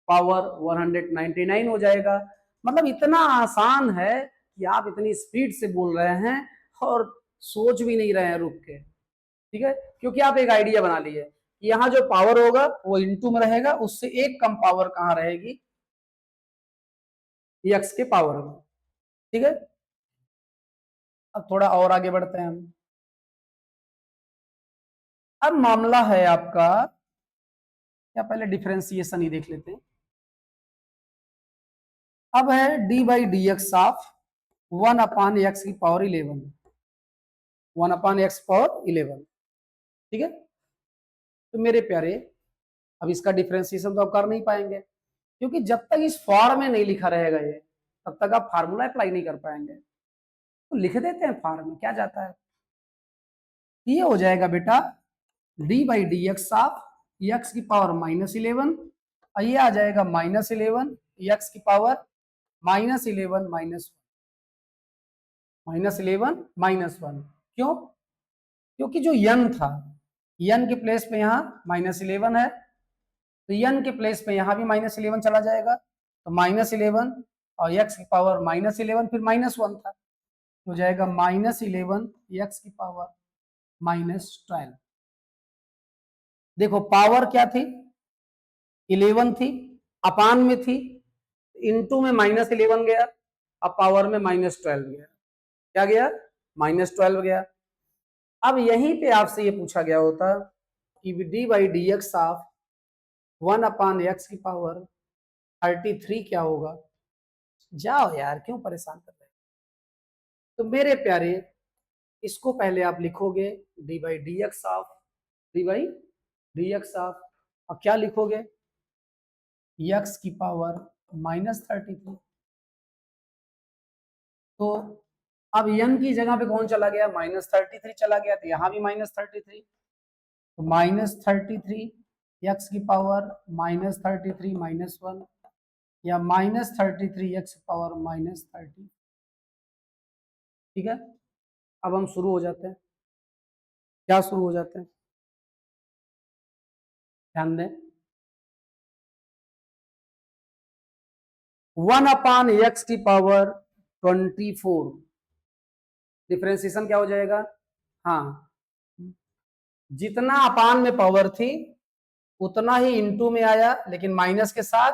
पावर 199 हो जाएगा। मतलब इतना आसान है कि आप इतनी स्पीड से बोल रहे हैं और सोच भी नहीं रहे हैं रुक के, ठीक है, क्योंकि आप एक आइडिया बना लिए, यहां जो पावर होगा वो इनटू में रहेगा, उससे एक कम पावर कहां रहेगी? एक्स के पावर में। ठीक है, अब थोड़ा और आगे बढ़ते हैं हम। अब मामला है आपका, क्या पहले डिफरेंशिएशन ही देख लेते हैं। अब है d by d x of 1 upon x की पावर 11, 1 अपान एक्स पावर 11। ठीक है, तो मेरे प्यारे अब इसका डिफरेंशिएशन तो आप कर नहीं पाएंगे, क्योंकि जब तक इस फॉर्म में नहीं लिखा रहेगा ये, तब तक आप फार्मूला अप्लाई नहीं कर पाएंगे। तो लिख देते हैं फॉर्म में, क्या जाता है। ये हो जाएगा बेटा D by d x of x की पावर -11, और ये आ जाएगा -11 एक्स की पावर -11 -1। क्यों? क्योंकि जो n था, n के प्लेस पे यहाँ -11 है, तो n के प्लेस पे यहाँ भी -11 चला जाएगा, तो -11 और x की पावर -11 फिर -1 था, हो जाएगा -11 x की पावर -12। देखो पावर क्या थी? 11 थी, अपान में थी, इनटू में -11 गया, अब पावर में -12 गया। क्या गया? -12 गया। अब यहीं पे आपसे ये पूछा गया होता कि D by d x of 1 upon x की पावर 33 क्या होगा? जाओ यार, क्यों परेशान कर रहे हैं। तो मेरे प्यारे इसको पहले आप लिखोगे D by d x of d by d x of, और क्या लिखोगे? एक्स की पावर -33। तो अब n की जगह पे कौन चला गया? -33 चला गया, तो यहां भी -33, तो -33 एक्स की पावर -33 -1, या -33 एक्स की पावर -30। ठीक है, अब हम शुरू हो जाते हैं। क्या शुरू हो जाते हैं? ध्यान दें, 1 अपान एक्स की पावर 24, डिफरेंशिएशन क्या हो जाएगा? हाँ, जितना अपान में पावर थी उतना ही इंटू में आया, लेकिन माइनस के साथ,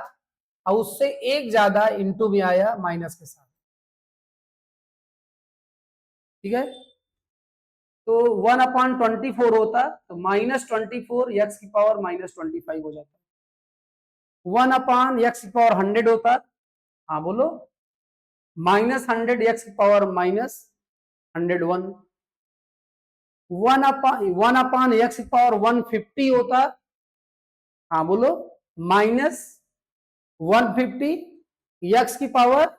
और उससे एक ज्यादा इंटू में आया माइनस के साथ। ठीक है, तो 1 अपान 24 होता तो -24 एक्स की पावर -25 हो जाता। 1 अपान एक्स की पावर 100 होता, हाँ बोलो, -100 एक्स की पावर -101। 1 अपान एक्स की पावर 150 होता, हाँ बोलो, -150 एक्स की पावर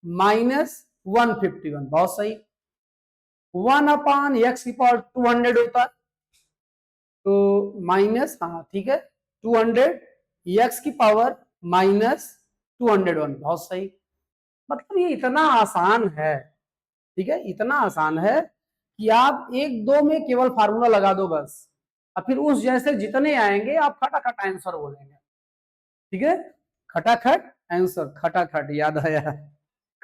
-151। बहुत सही। 1 अपान एक्स की पावर 200 होता, तो माइनस, हाँ ठीक है, 200 एक्स की पावर -201। बहुत सही। मतलब ये इतना आसान है, ठीक है, इतना आसान है कि आप एक दो में केवल फार्मूला लगा दो बस, और फिर उस जैसे जितने आएंगे आप खटाखट आंसर बोलेंगे। ठीक है, खटाखट आंसर, खटाखट याद आया।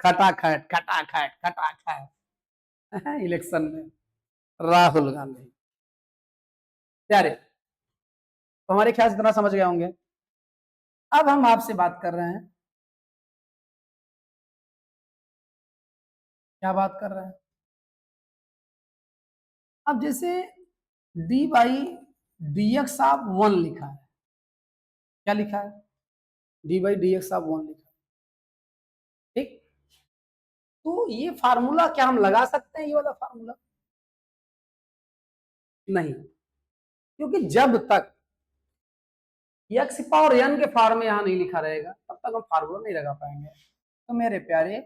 खटाखट खटाखट खटाखट इलेक्शन में राहुल गांधी। प्यारे, तो हमारे ख्याल से इतना समझ गए होंगे। अब हम आपसे बात कर रहे हैं, क्या बात कर रहे हैं? अब जैसे डी बाई डी एक्स आप 1 लिखा है, क्या लिखा है? डी बाई डी एक्स आप 1 लिखा है, ठीक। तो ये फार्मूला क्या हम लगा सकते हैं, ये वाला फार्मूला? नहीं, क्योंकि जब तक एक्स पावर एन के फॉर्म में यहां नहीं लिखा रहेगा तब तक हम फार्मूला नहीं लगा पाएंगे। तो मेरे प्यारे,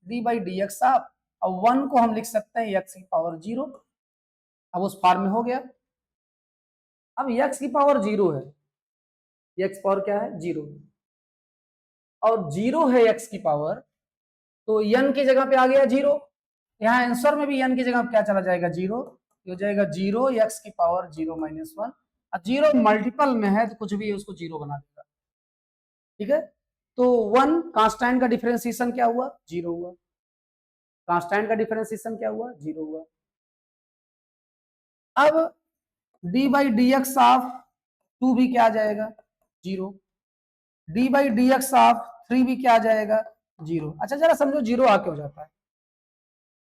डी बाई डी एक्स आप, अब 1 को हम लिख सकते हैं एक्स की पावर 0, अब उस फॉर्म में हो गया। अब एक्स की पावर 0 है, एक्स पावर क्या है? 0, और 0 है एक्स की पावर, तो एन की जगह पे आ गया 0। यहाँ आंसर में भी एन की जगह क्या चला जाएगा? 0, हो जाएगा 0 एक्स की पावर 0 माइनस 1। 0 मल्टीपल में है तो कुछ भी है उसको 0 बना देगा, ठीक है। तो 1 कांस्टेंट का डिफरेंशिएशन क्या हुआ? 0 हुआ। कांस्टेंट का डिफरेंशिएशन क्या हुआ? 0 हुआ। अब D by d x of 2 भी क्या आ जाएगा? 0। D by d x of 3 भी क्या आ जाएगा? 0। अच्छा जरा समझो 0 आ क्यों जाता है?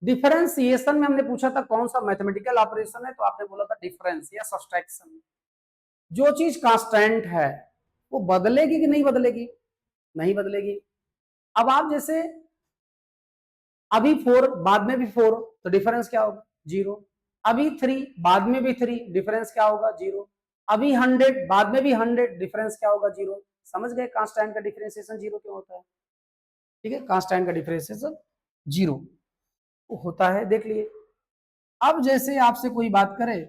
डिफरेंशिएशन में हमने पूछा था कौन सा मैथमेटिकल ऑपरेशन है, तो आपने बोला था डिफरेंस या सब्सट्रैक्शन। जो चीज कांस्टेंट है वो बदलेगी कि नहीं बदलेगी? नहीं बदलेगी। अब आप जैसे अभी 4 बाद में भी 4, तो डिफरेंस क्या होगा? 0। अभी 3 बाद में भी 3, डिफरेंस क्या होगा? 0। अभी 100 बाद में भी 100, डिफरेंस क्या होगा? 0। समझ गए कांस्टेंट का डिफरेंशिएशन 0 क्यों होता है? ठीक है, कांस्टेंट का डिफरेंशिएशन 0 होता है, देख लिए। अब जैसे आपसे कोई बात करे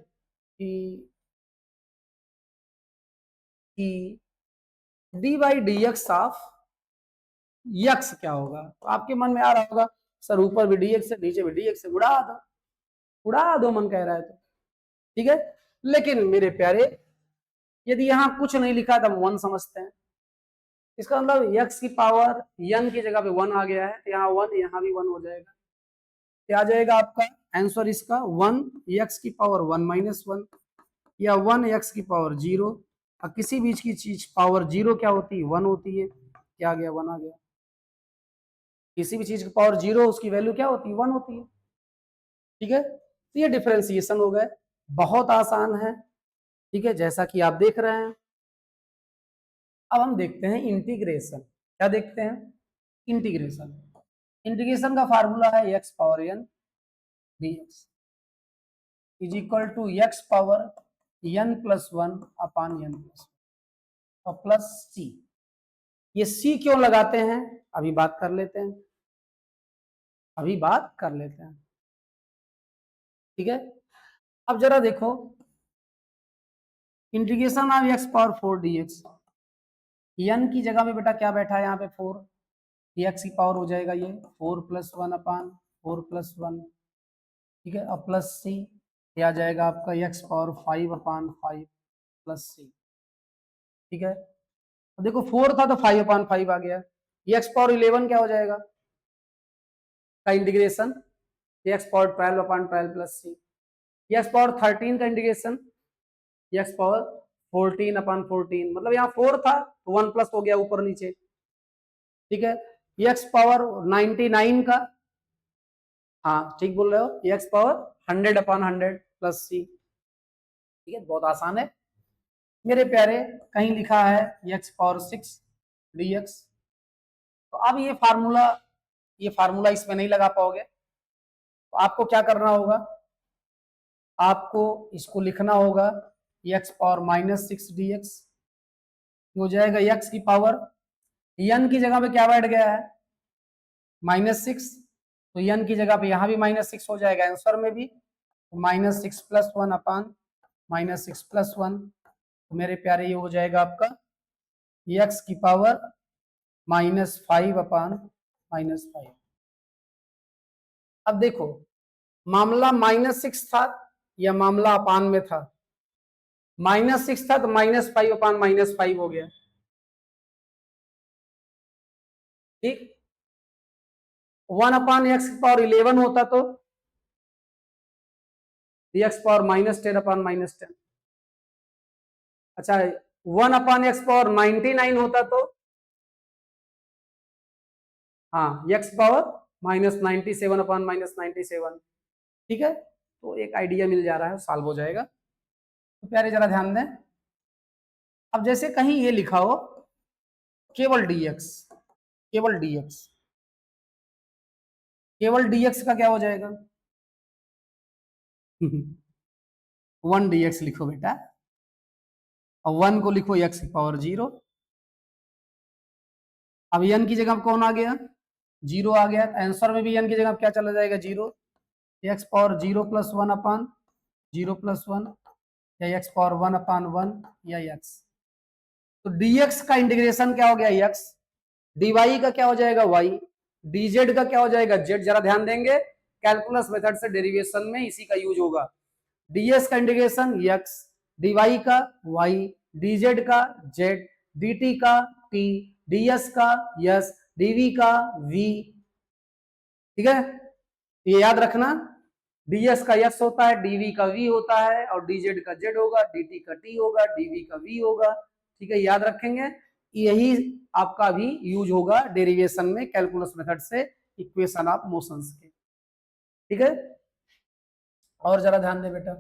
कि D by d x of x क्या होगा, तो आपके मन में आ रहा होगा सर ऊपर भी डी एक्स है नीचे भी डी एक्स है, उड़ा दो मन कह रहा है तो, ठीक है। लेकिन मेरे प्यारे, यदि यहाँ कुछ नहीं लिखा तो हम 1 समझते हैं। इसका मतलब x की पावर n की जगह पे 1 आ गया है, तो यहाँ 1, यहाँ भी 1 हो जाएगा। क्या आ जाएगा आपका आंसर इसका? 1 x की पावर 1 माइनस 1, या 1 x की पावर 0। और किसी बीच की चीज पावर 0 क्या होती है? 1 होती है। क्या आ गया? 1 आ गया। किसी भी चीज की पावर 0 उसकी वैल्यू क्या होती है? 1 होती है, ठीक है। तो ये डिफरेंशिएशन हो गए, बहुत आसान है, ठीक है, जैसा कि आप देख रहे हैं। अब हम देखते हैं इंटीग्रेशन। क्या देखते हैं? इंटीग्रेशन। इंटीग्रेशन का फार्मूला है x power n d x is equal to x power n plus 1 upon n plus और प्लस सी। ये सी क्यों लगाते हैं अभी बात कर लेते हैं, ठीक है। अब जरा देखो, integration of x power 4 d x, n की जगह में बेटा क्या बैठा है यहाँ पे? 4। एक्स की पावर हो जाएगा ये 4 प्लस 1 अपान 4 प्लस 1, ठीक है, और प्लस सी, ये आ जाएगा आपका एक्स पावर 5 अपान 5 प्लस सी, ठीक है। तो देखो 4 था तो 5 अपान 5 आ गया। एक्स पावर 11 क्या हो जाएगा का इंटीग्रेशन? एक्स पावर 12 अपान 12 प्लस सी। एक्स पावर 13 का इंटीग्रेशन एक्स पावर 14 अपान 14, मतलब यहाँ 4 था तो 1 प्लस हो गया ऊपर नीचे, ठीक है। एक्स पावर 99 का, हाँ ठीक बोल रहे हो, एक्स पावर 100 अपान 100 प्लस सी, ठीक है, बहुत आसान है मेरे प्यारे। कहीं लिखा है एक्स पावर 6 डी एक्स, तो अब ये फार्मूला इसमें नहीं लगा पाओगे, तो आपको क्या करना होगा? आपको इसको लिखना होगा x power minus 6 D x, हो जाएगा एक्स की पावर एन की जगह पे क्या बैठ गया है? -6, तो एन की जगह पे यहाँ भी -6 हो जाएगा आंसर में भी, तो -6 प्लस 1 अपान -6 प्लस 1, तो मेरे प्यारे ये हो जाएगा आपका एक्स की पावर -5 अपान -5। अब देखो मामला -6 था या मामला अपान में था? -6 था तो -5 अपान -5 हो गया, ठीक। 1/x⁻11 होता तो x⁻−10/-10। अच्छा, 1/x⁻99 होता तो हाँ, x⁻−97/-97। ठीक है, तो एक आइडिया मिल जा रहा है, सॉल्व हो जाएगा। तो प्यारे जरा ध्यान दें, अब जैसे कहीं ये लिखा हो केवल dx, केवल dx, केवल dx का क्या हो जाएगा? 1 dx लिखो बेटा, और 1 को लिखो x⁻0। अब n की जगह कौन आ गया? 0 आ गया। आंसर में भी n की जगह क्या चला जाएगा? 0। x⁻0 + 1/0 + 1 या x⁻1/1 या x। तो dx का इंटीग्रेशन क्या हो गया? x। dy का क्या हो जाएगा? y। dz का क्या हो जाएगा? z। जरा ध्यान देंगे, कैलकुलस मेथड से डेरिवेशन में इसी का यूज होगा। ds का इंटीग्रेशन x, dy का y, dz का z, dt का t, ds का s, dv का v। ठीक है, ये याद रखना, ds का s होता है, dv का v होता है, और dz का z होगा, dt का t होगा, dv का v होगा। ठीक है, याद रखेंगे, यही आपका भी यूज होगा डेरिवेशन में कैलकुलस मेथड से इक्वेशन ऑफ मोशंस के। ठीक है, और जरा ध्यान दे बेटा,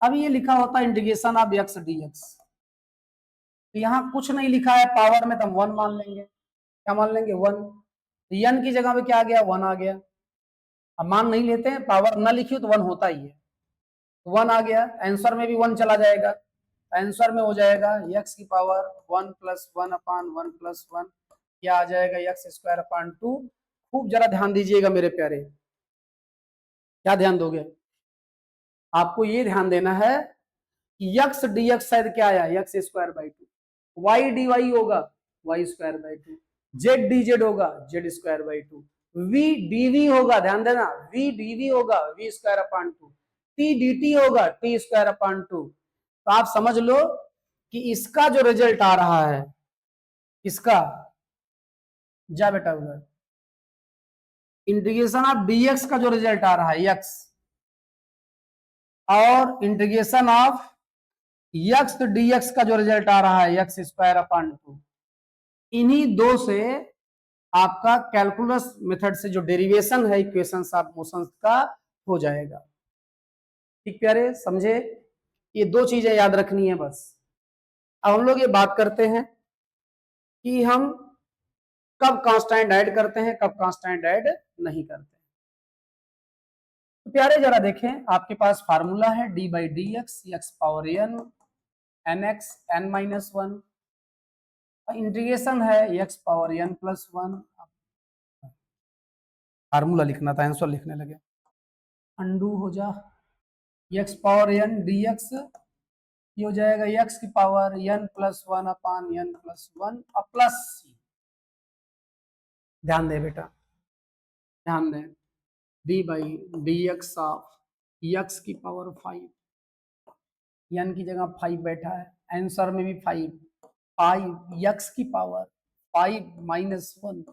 अब ये लिखा होता है इंटीग्रेशन ऑफ x dx, तो यहाँ कुछ नहीं लिखा है पावर में, तो हम 1 मान लेंगे। क्या मान लेंगे? 1। n की जगह पे क्या आ गया? 1 आ गया। अब मान नहीं लेते हैं, पावर ना लिखी हो तो 1 होता ही है। 1 आ गया, आंसर में भी 1 चला जाएगा, आंसर में हो जाएगा x की पावर 1 + 1/1 + 1, क्या आ जाएगा? x² 2। खूब जरा ध्यान दीजिएगा मेरे प्यारे, क्या ध्यान दोगे? आपको ये ध्यान देना है कि x dx शायद क्या आया? x² 2। y dy होगा y² 2। z dz होगा z² 2। v dv होगा, ध्यान देना, v dv होगा v² 2। t dt होगा t² 2। तो आप समझ लो कि इसका जो रिजल्ट आ रहा है, इसका, जा बेटा उधर, इंटीग्रेशन ऑफ dx का जो रिजल्ट आ रहा है x, और इंटीग्रेशन ऑफ x dx का जो रिजल्ट आ रहा है x² 2, इन्हीं दो से आपका कैलकुलस मेथड से जो डेरिवेशन है इक्वेशंस ऑफ मोशंस का हो जाएगा। ठीक प्यारे, समझे? ये दो चीजें याद रखनी है बस। अब हम लोग ये बात करते हैं कि हम कब कांस्टेंट ऐड करते हैं, कब कांस्टेंट ऐड नहीं करते। तो प्यारे जरा देखें, आपके पास फार्मूला है d/dx x⁻n nx n-1, integration है x⁻n + 1। फार्मूला लिखना था, आंसर लिखने लगे, अंडू हो जा, x⁻n dx ये हो जाएगा x की पावर n + 1/n + 1 और प्लस c। ध्यान दे बेटा, ध्यान दे, d/dx ऑफ x की पावर 5, n की जगह 5 बैठा है, आंसर में भी 5, 5 x की पावर 5 - 1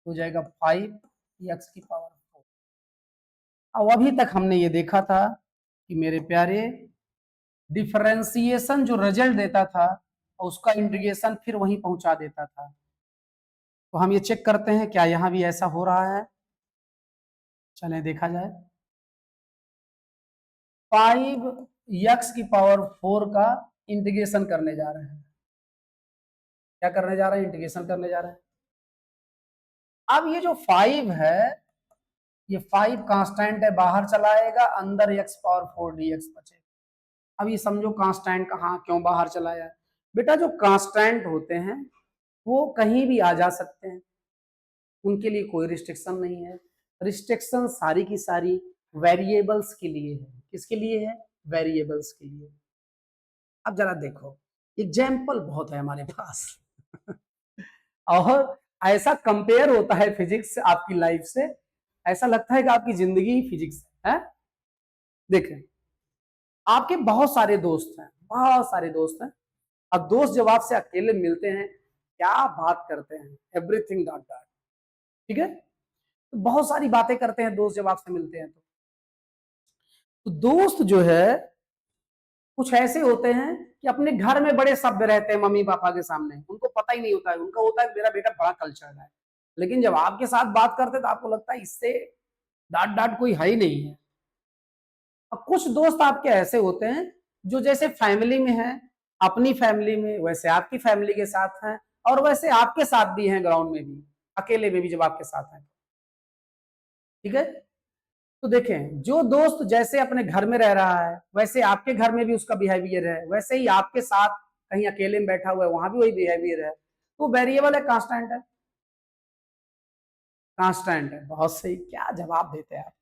हो जाएगा 5 x की पावर 4। अब अभी तक हमने ये देखा था कि मेरे प्यारे, डिफरेंशिएशन जो रिजल्ट देता था उसका इंटीग्रेशन फिर वहीं पहुंचा देता था। तो हम ये चेक करते हैं क्या यहां भी ऐसा हो रहा है। चलें देखा जाए, 5x की पावर 4 का इंटीग्रेशन करने जा रहे हैं। क्या करने जा रहे हैं? इंटीग्रेशन करने जा रहे हैं। अब ये जो 5 है, ये 5 कांस्टेंट है, बाहर चला आएगा, अंदर x⁻4 dx बचेगा। अब ये समझो कांस्टेंट कहाँ क्यों बाहर चला आया? बेटा जो कांस्टेंट होते हैं वो कहीं भी आ जा सकते हैं, उनके लिए कोई रिस्ट्रिक्शन नहीं है। रिस्ट्रिक्शन सारी की सारी वेरिएबल्स के लिए है। किसके लिए है? वेरिएबल्स के लिए। अब जरा देखो, एग्जाम्पल बहुत है हमारे पास और ऐसा कंपेयर होता है फिजिक्स आपकी लाइफ से, ऐसा लगता है कि आपकी जिंदगी ही फिजिक्स है। देखें, आपके बहुत सारे दोस्त हैं, बहुत सारे दोस्त हैं, अब दोस्त जब आपसे अकेले मिलते हैं क्या बात करते हैं, एवरीथिंग डॉट डॉट। ठीक है, तो बहुत सारी बातें करते हैं दोस्त जब आपसे मिलते हैं तो दोस्त जो है कुछ ऐसे होते हैं कि अपने घर में बड़े सभ्य रहते हैं मम्मी पापा के सामने, उनको पता ही नहीं होता है, उनका होता है मेरा बेटा बड़ा कल्चर है, लेकिन जब आपके साथ बात करते तो आपको लगता है इससे डांट डांट कोई है ही नहीं है। और कुछ दोस्त आपके ऐसे होते हैं जो जैसे फैमिली में है, अपनी फैमिली में, वैसे आपकी फैमिली के साथ हैं, और वैसे आपके साथ भी हैं ग्राउंड में भी, अकेले में भी जब आपके साथ हैं। ठीक है, तो देखें जो दोस्त जैसे अपने घर में रह रहा है वैसे आपके घर में भी उसका बिहेवियर है, वैसे ही आपके साथ कहीं अकेले में बैठा हुआ है वहां भी वही बिहेवियर है, तो वेरिएबल है, कांस्टेंट है। कांस्टेंट है, बहुत सही, क्या जवाब देते हैं आप।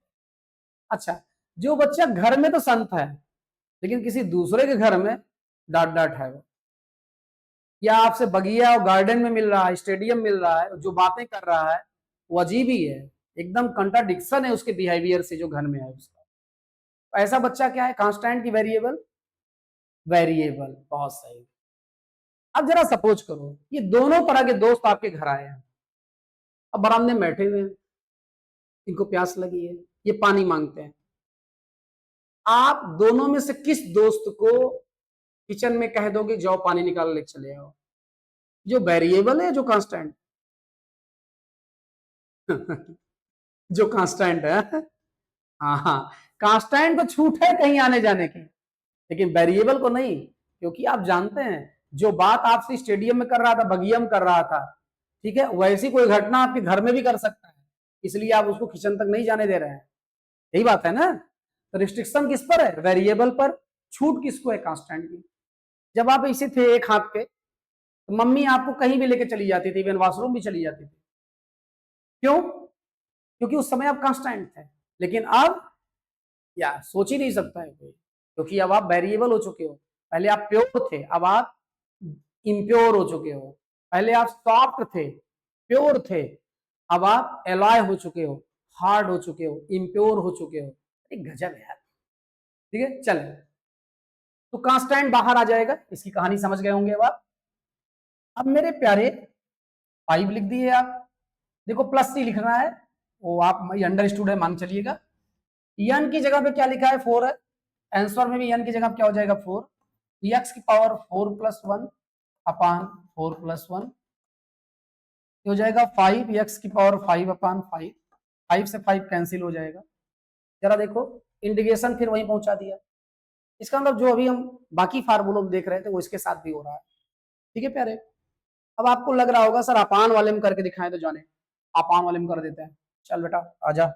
अच्छा, जो बच्चा घर में तो संत है लेकिन किसी दूसरे के घर में डांट डांट है वो, या आपसे बगिया और गार्डन में मिल रहा है, स्टेडियम मिल रहा है, जो बातें कर रहा है वो अजीब ही है, एकदम कंट्राडिक्शन है उसके बिहेवियर से जो घर में है उसका। तो ऐसा बच्चा क्या है, कांस्टेंट की वेरिएबल? वेरिएबल, बहुत सही। अब जरा सपोज करो ये दोनों तरह के दोस्त आपके घर आए हैं, अब बरामदे में बैठे हुए हैं, इनको प्यास लगी है, ये पानी मांगते हैं, आप दोनों में से किस दोस्त को किचन में कह दोगे जाओ पानी निकाल ले चले आओ? जो वेरिएबल है जो कांस्टेंट? जो कांस्टेंट है। हाँ हाँ, कांस्टेंट तो छूट है कहीं आने जाने की, लेकिन वेरिएबल को नहीं, क्योंकि आप जानते हैं जो बात आपसे स्टेडियम में कर रहा था, बगिया में कर रहा था, ठीक है, वैसी कोई घटना आपके घर में भी कर सकता है, इसलिए आप उसको किचन तक नहीं जाने दे रहे हैं। यही बात है ना, तो रिस्ट्रिक्शन किस पर है? वेरिएबल पर। छूट किसको है? कांस्टेंट की। जब आप ऐसे थे एक हाथ पे तो मम्मी आपको कहीं भी लेके चली जाती थी, इवन वॉशरूम भी चली जाती थी, क्यों? क्योंकि उस समय आप कांस्टेंट थे, लेकिन अब या सोच ही नहीं सकता है कोई, क्योंकि अब आप वेरिएबल हो चुके हो। पहले आप प्योर थे, अब आप इम्प्योर हो चुके हो। पहले आप सॉफ्ट थे, प्योर थे, अब आप एलॉय हो चुके हो, हार्ड हो चुके हो, इम्प्योर हो चुके हो। एक गजब है यार। ठीक है, चल, तो कांस्टेंट बाहर आ जाएगा, इसकी कहानी समझ गए होंगे अब आप। अब मेरे प्यारे 5 लिख दिए आप, देखो प्लस सी लिखना है, वो आप अंडरस्टूड है मान चलिएगा। यन की जगह पे क्या लिखा है? 4 है, आंसर में भी यन की जगह क्या हो जाएगा? 4। एक्स की पावर 4 प्लस 1 अपान 4 प्लस 1 हो जाएगा 5, एक्स की पावर 5 अपान 5, 5 से 5 कैंसिल हो जाएगा। जरा देखो, इंटीग्रेशन फिर वहीं पहुंचा दिया, इसका मतलब जो अभी हम बाकी फार्मूलों में देख रहे थे वो इसके साथ भी हो रहा है। ठीक है प्यारे, अब आपको लग रहा होगा सर अपान वाले में करके दिखाएं तो जाने, अपान वाले में कर देते हैं। चल बेटा आजा,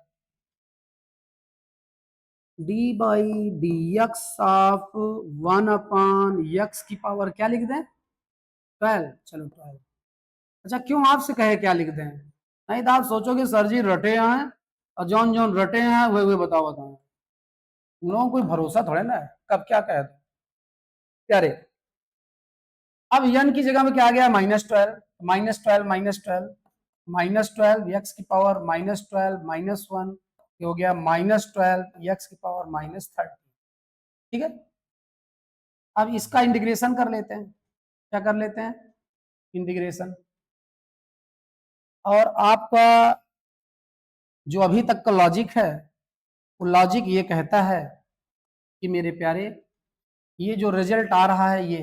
D by d x of 1 upon x की पावर क्या लिख दें? 12। चलो 12। अच्छा क्यों आपसे कहे क्या लिख दें? नहीं तो आप सोचोगे सर जी रटे हैं, और जौन जौन रटे हैं वे बताओ बताओ, उन लोगों को कोई भरोसा थोड़े ना है कब क्या कह दो प्यारे। अब यन की जगह में क्या आ गया? -12, -12 -12 -12 एक्स की पावर -12 -1 हो गया -12 एक्स की पावर -30। ठीक है, अब इसका इंटीग्रेशन कर लेते हैं, क्या कर लेते हैं? इंटीग्रेशन। और आपका जो अभी तक का लॉजिक है वो लॉजिक ये कहता है कि मेरे प्यारे ये जो रिजल्ट आ रहा है ये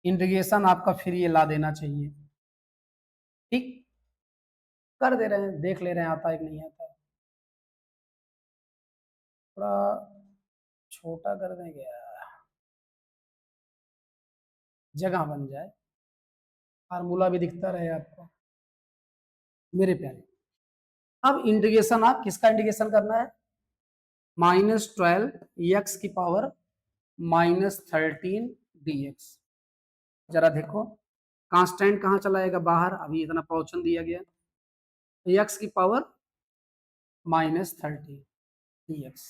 इंटीग्रेशन आपका फिर ये ला देना चाहिए। ठीक, कर दे रहे हैं, देख ले रहे हैं आता है कि नहीं आता है। थोड़ा छोटा कर देंगे, जगह बन जाए, फार्मूला भी दिखता रहे आपको मेरे प्यारे। अब इंटीग्रेशन, आप किसका इंटीग्रेशन करना है? -12 एक्स की पावर -13 dx। जरा देखो कांस्टेंट कहाँ चला जाएगा बाहर, अभी इतना प्रोपोर्शन दिया गया, तो एक्स की पावर -30 dx।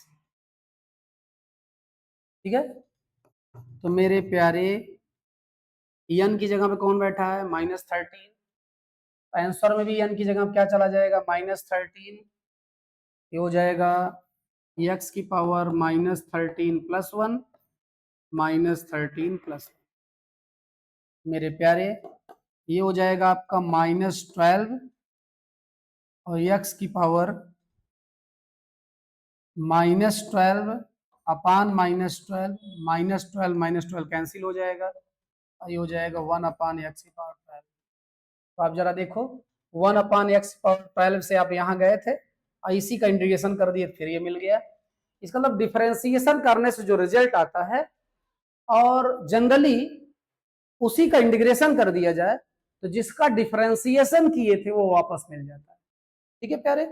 ठीक है, तो मेरे प्यारे एन की जगह पे कौन बैठा है? -13, आंसर में भी एन की जगह क्या चला जाएगा? -13, ये हो जाएगा एक्स की पावर -13 प्लस 1 -13 प्लस 1। मेरे प्यारे ये हो जाएगा आपका -12 और x की पावर -12 अपान -12 कैंसिल हो जाएगा, ये हो जाएगा 1 अपान x की पावर 12। तो आप जरा देखो 1 अपान x की पावर 12 से आप यहाँ गए थे और इसी का इंटीग्रेशन कर दिए, फिर ये मिल गया। इसका मतलब डिफरेंशिएशन करने से जो रिजल्ट आता है और जनरली उसी का इंटीग्रेशन कर दिया जाए तो जिसका डिफरेंशिएशन किए थे वो वापस मिल जाता है। ठीक है प्यारे,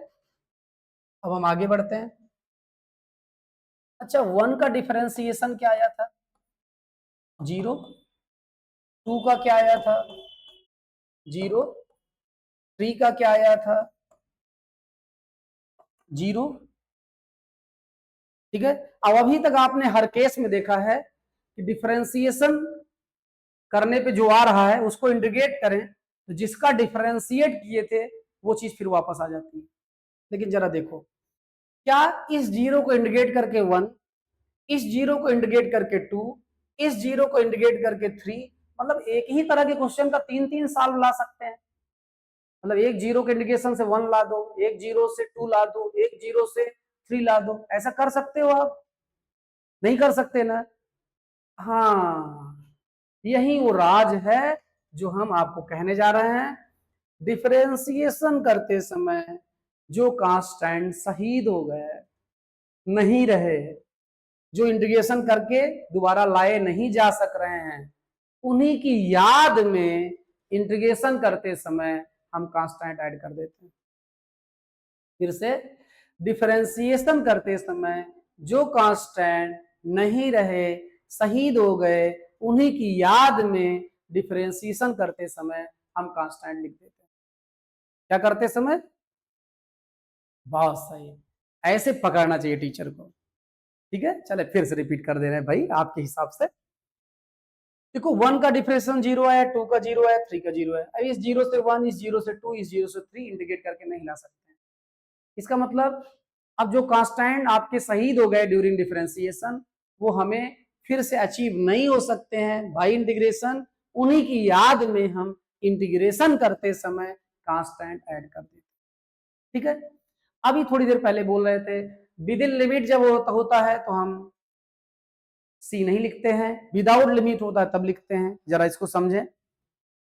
अब हम आगे बढ़ते हैं। अच्छा, 1 का डिफरेंशिएशन क्या आया था? 0। 2 का क्या आया था? 0। 3 का क्या आया था? 0। ठीक है, अब अभी तक आपने हर केस में देखा है कि डिफरेंशिएशन करने पे जो आ रहा है उसको इंटीग्रेट करें तो जिसका डिफरेंशिएट किए थे वो चीज फिर वापस आ जाती है। लेकिन जरा देखो, क्या इस 0 को इंटीग्रेट करके 1, इस 0 को इंटीग्रेट करके 2, इस 0 को इंटीग्रेट करके 3, मतलब एक ही तरह के क्वेश्चन का 3-3 सॉल्व ला सकते हैं? मतलब एक 0 के इंटीग्रेशन से 1 ला दो, एक 0 से 2 ला दो, एक 0 से 3 ला दो, ऐसा कर सकते हो आप? नहीं कर सकते ना। हाँ, यही वो राज है जो हम आपको कहने जा रहे हैं। डिफरेंशिएशन करते समय जो कांस्टेंट शहीद हो गए, नहीं रहे, जो इंटीग्रेशन करके दोबारा लाए नहीं जा सक रहे हैं, उन्हीं की याद में इंटीग्रेशन करते समय हम कांस्टेंट ऐड कर देते हैं। फिर से, डिफरेंशिएशन करते समय जो कांस्टेंट नहीं रहे, शहीद हो गए, उन्हीं की याद में डिफरेंशिएशन करते समय हम कांस्टेंट लिख देते हैं। क्या करते समय? बहुत सही, ऐसे पकड़ना चाहिए टीचर को। ठीक है, चले फिर से रिपीट कर दे रहे हैं भाई आपके हिसाब से। देखो 1 का डिफरेंशिएशन 0 है, 2 का 0 है, 3 का 0 है। अब इस 0 से 1, इस 0 से 2, इस 0 से 3 इंटीग्रेट करके नहीं ला सकते हैं। इसका मतलब अब जो कांस्टेंट आपके शहीद हो गए ड्यूरिंग डिफरेंशिएशन वो हमें फिर से अचीव नहीं हो सकते हैं बाय इंटीग्रेशन, उन्हीं की याद में हम इंटीग्रेशन करते समय कांस्टेंट ऐड कर देते हैं। ठीक है, अभी थोड़ी देर पहले बोल रहे थे विद इन लिमिट जब होता है तो हम सी नहीं लिखते हैं, विदाउट लिमिट होता है तब लिखते हैं। जरा इसको समझें।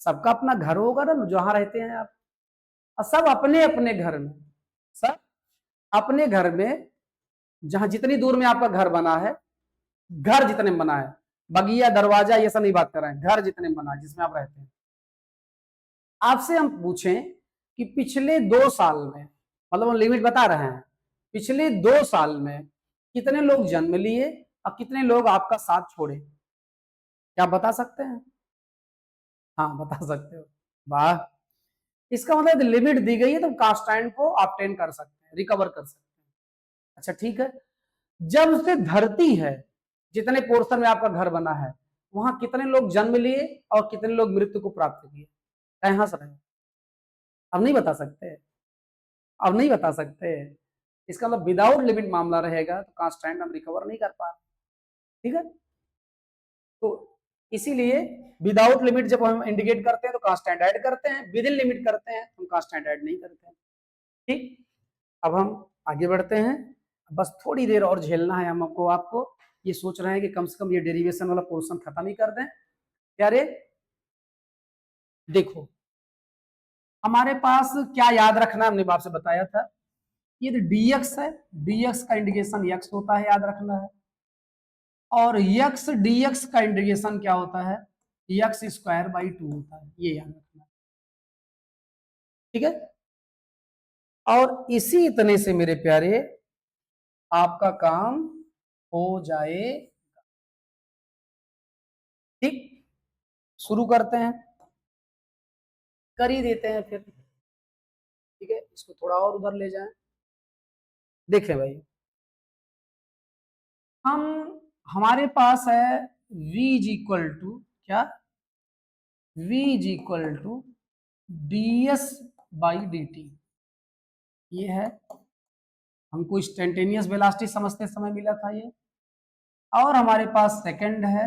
सबका अपना घर होगा ना जहां रहते हैं आप, और सब अपने अपने घर में, सब अपने घर में जहां जितनी दूर में आपका घर बना है, घर जितने में बना है, बगिया दरवाजा ये सब नहीं बात कर रहे हैं, घर जितने में बना है जिसमें आप रहते हैं। आपसे हम पूछें कि पिछले 2 साल में, मतलब हम लिमिट बता रहे हैं, पिछले 2 साल में कितने लोग जन्म लिए और कितने लोग आपका साथ छोड़े? क्या बता सकते हैं? हाँ बता सकते हो, वाह। इसका मतलब लिमिट दी गई है तो कांस्टेंट को ऑब्टेन कर सकते हैं, रिकवर कर सकते हैं। अच्छा ठीक है, जब से धरती है, जितने पोर्शन में आपका घर बना है, वहां कितने लोग जन्म लिए और कितने लोग मृत्यु को प्राप्त किए? क्या हंस रहे हैं? अब नहीं बता सकते, अब नहीं बता सकते। इसका मतलब विदाउट लिमिट मामला रहेगा तो कांस्टेंट हम रिकवर नहीं कर पा रहे। ठीक है, तो इसीलिए विदाउट लिमिट जब हम इंडिकेट करते हैं तो कांस्टेंट ऐड करते हैं, विद इन लिमिट करते हैं तो हम कांस्टेंट ऐड नहीं करते हैं। ठीक, अब हम आगे बढ़ते हैं। बस थोड़ी देर और झेलना है हमको, आपको ये सोच रहे हैं कि कम से कम ये डेरिवेशन वाला पोर्शन खत्म ही कर दें। प्यारे देखो, हमारे पास क्या याद रखना, हमने आपसे बताया था, ये तो dx है, dx का इंटीग्रेशन x होता है, याद रखना है। और x dx का इंटीग्रेशन क्या होता है? x²/2 होता है, ये याद रखना है। ठीक है, और इसी इतने से मेरे प्यारे आपका काम हो जाए। ठीक, शुरू करते हैं, कर ही देते हैं फिर। ठीक है, इसको थोड़ा और उधर ले जाएं। देखें भाई, हम हमारे पास है v इज इक्वल टू क्या? v is equal to ds/dt। ये है, हमको इंस्टेंटेनियस वेलोसिटी समझते समय मिला था ये। और हमारे पास सेकंड है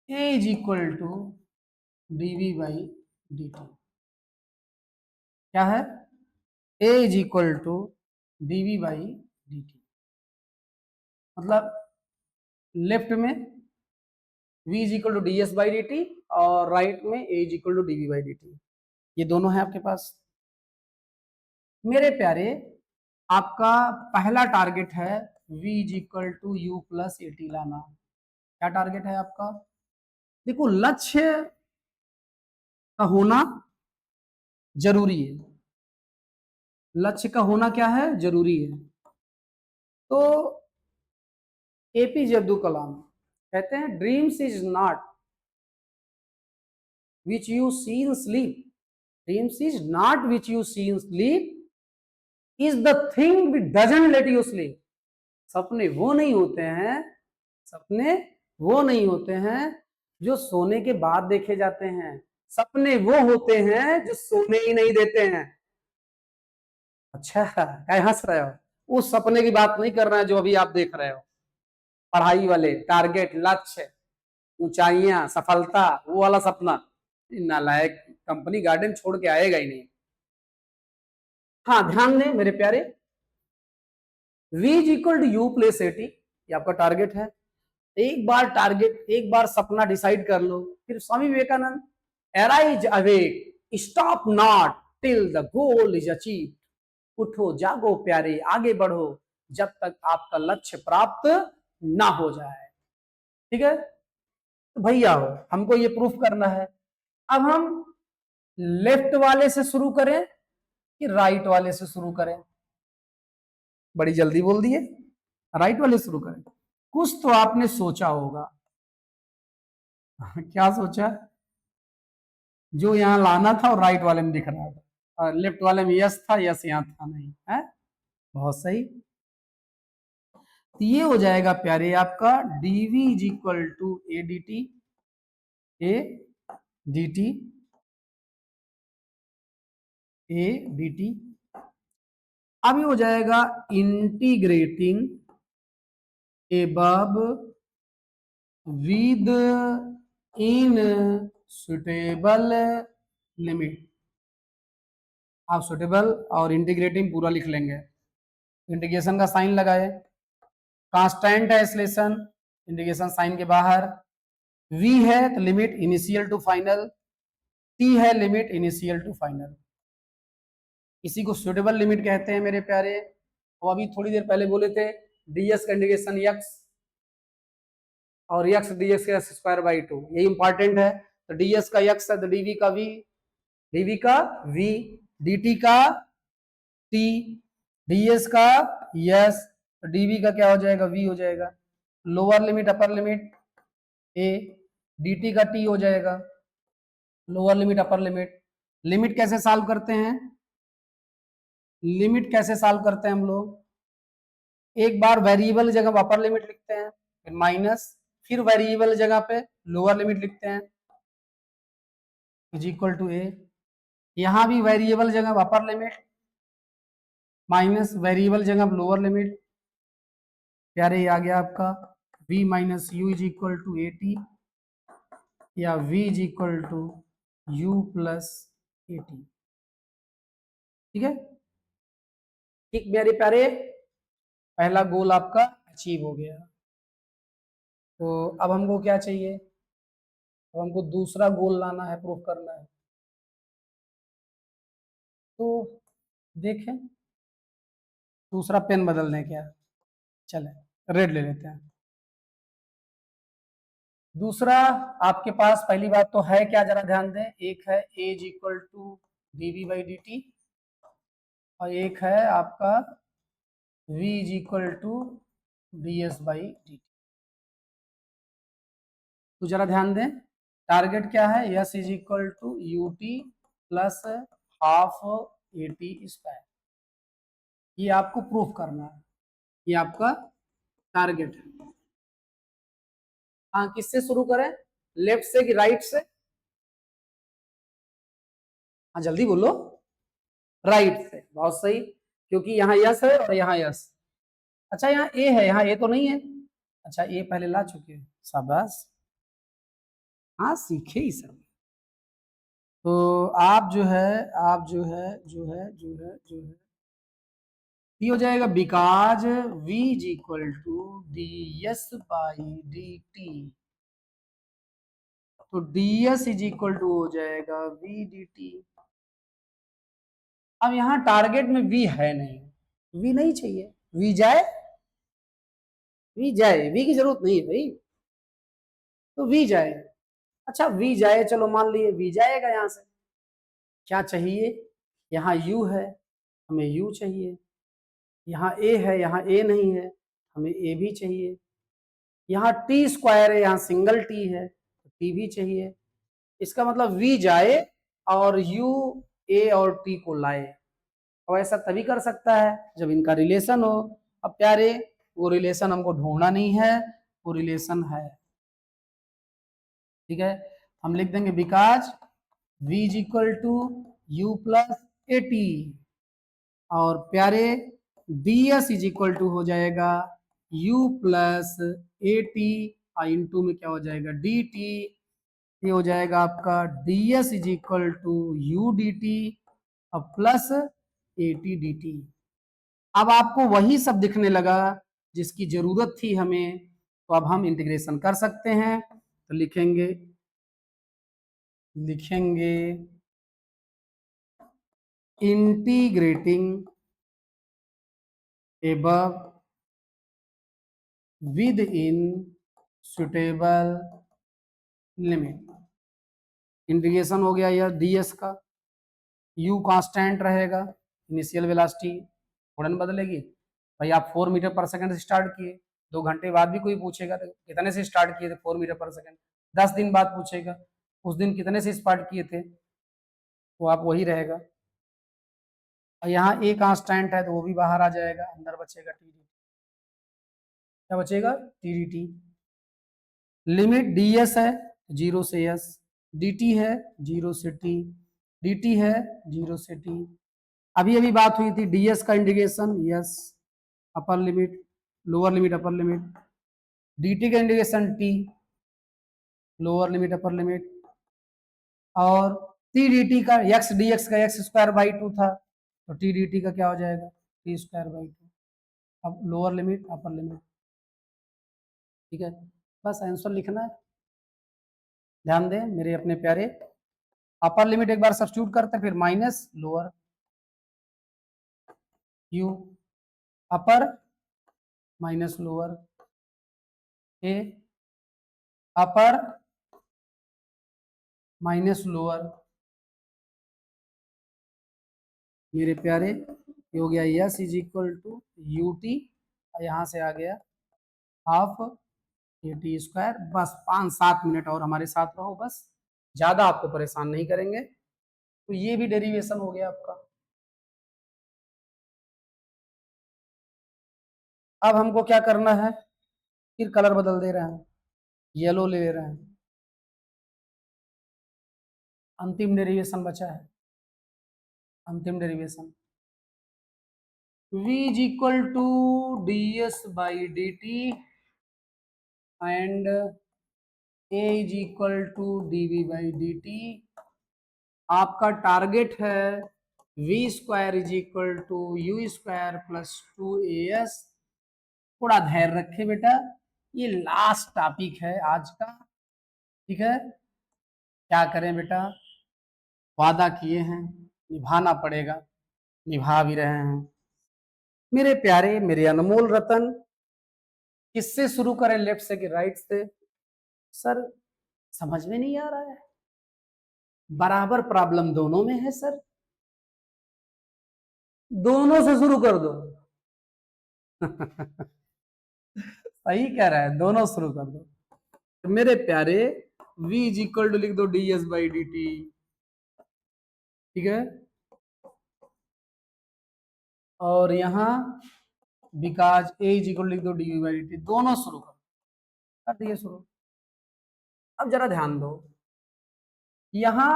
a is equal to dv/dt। क्या है, a is equal to dv by dt, मतलब लेफ्ट में v is equal to ds by dt और राइट में a is equal to dv by dt, ये दोनों है आपके पास। मेरे प्यारे, आपका पहला टारगेट है v is equal to u plus a t लाना। क्या टारगेट है आपका? देखो, लक्ष्य का होना जरूरी है, लक्ष्य का होना क्या है, जरूरी है। तो एपीजे अब्दुल कलाम कहते हैं dreams is not which you see in sleep, dreams is not which you see in sleep is the thing which doesn't let you sleep. सपने वो नहीं होते हैं, सपने वो नहीं होते हैं जो सोने के बाद देखे जाते हैं, सपने वो होते हैं जो सोने ही नहीं देते हैं। अच्छा, क्या हंस रहे हो? उस सपने की बात नहीं कर रहे हैं जो अभी आप देख रहे हो, पढ़ाई वाले, टारगेट, लक्ष्य, ऊंचाइयां, सफलता, वो वाला सपना। नालायक, कंपनी गार्डन छोड़ के आएगा ही नहीं। हाँ, ध्यान दें मेरे प्यारे, v is equal to u plus a t, ये आपका टारगेट है। एक बार टारगेट, एक बार सपना डिसाइड कर लो, फिर Swami Vivekananda, arise awake stop not till the goal is achieve, उठो जागो प्यारे आगे बढ़ो जब तक आपका लक्ष्य प्राप्त ना हो जाए। ठीक है, तो भैया हो, हमको ये प्रूफ करना है। अब हम लेफ्ट वाले से शुरू करें कि राइट वाले से शुरू करें? बड़ी जल्दी बोल दिए, राइट वाले शुरू करें। कुछ तो आपने सोचा होगा। क्या सोचा? जो यहां लाना था और राइट वाले में दिख रहा था, और लेफ्ट वाले में यस था, यस यहां था नहीं है। बहुत सही। तो ये हो जाएगा प्यारे आपका dv is equal to a d t, a d t, a d t. अब ये हो जाएगा integrating above within suitable limit. आप सुटेबल और इंटीग्रेटिंग पूरा लिख लेंगे, इंटीग्रेशन का साइन लगाए, कांस्टेंट है स्लेशन, इंटीग्रेशन साइन के बाहर, v है तो limit initial to final, t है लिमिट इनिशियल टू फाइनल, इसी को सुटेबल लिमिट कहते हैं मेरे प्यारे। और अभी थोड़ी देर पहले बोले थे ds का इंटीग्रेशन x और x dx का स्क्वायर बाई 2, ये इंपॉर्टेंट है। तो ds का x है तो dv का v, dv का v, dt का t, ds का s, तो dv का क्या हो जाएगा, v हो जाएगा। Lower limit upper limit a, dt का t हो जाएगा, lower limit upper limit. Limit कैसे सॉल्व करते हैं, लिमिट कैसे सॉल्व करते हैं हम लोग? एक बार वेरिएबल जगह अपर लिमिट लिखते हैं, फिर माइनस, फिर वेरिएबल जगह पे लोअर लिमिट लिखते हैं, इज इक्वल टू ए। यहां भी वेरिएबल जगह अपर लिमिट माइनस वेरिएबल जगह लोअर लिमिट। प्यारे ये आ गया आपका v minus u is equal to a t, या v is equal to u plus a t. ठीक है, ठीक मेरे प्यारे, पहला गोल आपका अचीव हो गया। तो अब हमको क्या चाहिए, अब हमको दूसरा गोल लाना है, प्रूफ करना है। तो देखें, दूसरा पेन बदल दें क्या? चले रेड ले लेते हैं। दूसरा आपके पास पहली बात तो है क्या, जरा ध्यान दें। एक है a is equal to dv by d t, और एक है आपका v is equal to ds by d t. तो जरा ध्यान दें, टारगेट क्या है, s is equal to u t plus half a t square, ये आपको प्रूफ करना है, ये आपका टारगेट है। हाँ, किससे शुरू करें, लेफ्ट से कि राइट से? हाँ जल्दी बोलो, राइट से। बहुत सही, क्योंकि यहाँ यस है और यहाँ यस। अच्छा, यहाँ ए है, यहाँ ए तो नहीं है। अच्छा, ए पहले ला चुके हैं, शाबाश। हाँ, सीखे ही सब। तो आप जो है आप जो है ये हो जाएगा because v is equal to ds by dt। तो ds इज इक्वल टू हो जाएगा v dt। अब यहाँ टारगेट में v है नहीं, v नहीं चाहिए, v जाए, v जाए, v की जरूरत नहीं है भाई, तो v जाए। अच्छा v जाए, चलो मान लिए v जाएगा, यहां से क्या चाहिए, यहाँ u है, हमें u चाहिए, यहाँ a है, यहाँ a नहीं है, हमें a भी चाहिए, यहाँ t स्क्वायर है, यहाँ सिंगल t है, तो t भी चाहिए। इसका मतलब v जाए और u a और t को लाए। और ऐसा तभी कर सकता है जब इनका रिलेशन हो। अब प्यारे वो रिलेशन हमको ढूंढना नहीं है, वो रिलेशन है, ठीक है। हम लिख देंगे because v is equal to u plus a t, और प्यारे ds इज इक्वल टू हो जाएगा u plus a t, into में क्या हो जाएगा dt। ये हो जाएगा आपका ds is equal to u d t अब plus a t d t. अब आपको वही सब दिखने लगा जिसकी जरूरत थी हमें, तो अब हम इंटीग्रेशन कर सकते हैं। तो लिखेंगे integrating above with in suitable limit. Integration हो गया यह ds का, u कांस्टेंट रहेगा, इनिशियल वेलोसिटी थोड़ा ना बदलेगी भाई। आप 4 मीटर पर सेकंड से स्टार्ट किए, 2 घंटे बाद भी कोई पूछेगा तो कितने से स्टार्ट किए थे 4 मीटर पर सेकंड, 10 दिन बाद पूछेगा उस दिन कितने से स्टार्ट किए थे, तो आप वही रहेगा। और यहाँ a कांस्टेंट है तो वो भी बाहर आ जाएगा, अंदर बचेगा टी डी टी। क्या बचेगा T d T. Limit ds है 0 से s, dt है 0 से t, dt है 0 से t। अभी अभी बात हुई थी ds का integration yes, upper limit lower limit upper limit, dt का integration t lower limit upper limit, और t dt का x dx का x स्क्वायर बाई 2 था, तो t dt का क्या हो जाएगा t स्क्वायर बाई 2। अब लोअर लिमिट अपर लिमिट, ठीक है, बस आंसर लिखना है। ध्यान दें मेरे अपने प्यारे, अपर लिमिट एक बार सब्स्टिट्यूट करते हैं, फिर minus lower u upper minus lower a upper minus lower. मेरे प्यारे ये हो गया s is equal to u t, यहाँ से आ गया हाफ ए टी स्क्वायर। बस 5-7 मिनट और हमारे साथ रहो, बस ज्यादा आपको परेशान नहीं करेंगे। तो ये भी डेरिवेशन हो गया आपका। अब हमको क्या करना है, फिर कलर बदल दे रहे हैं, येलो ले रहे हैं। अंतिम डेरिवेशन बचा है, अंतिम derivation v is equal to ds by dt and a is equal to dv by dt। आपका टारगेट है v square is equal to u square plus 2as। थोड़ा धैर्य रखे बेटा, ये लास्ट टॉपिक है आज का, ठीक है। क्या करें बेटा, वादा किए हैं निभाना पड़ेगा, निभा भी रहे हैं। मेरे प्यारे मेरे अनमोल रतन, किससे शुरू करें, लेफ्ट से कि राइट से? सर समझ में नहीं आ रहा है, बराबर प्रॉब्लम दोनों में है सर, दोनों से शुरू कर दो। सही कह रहा है, दोनों शुरू कर दो। तो मेरे प्यारे v इज इक्वल टू लिख दो ds बाई डी टी, ठीक है। और यहाँ बिकॉज a इज इक्वल लिख दो डी बाई डी टी, दोनों शुरू कर दिए शुरू। अब जरा ध्यान दो, यहाँ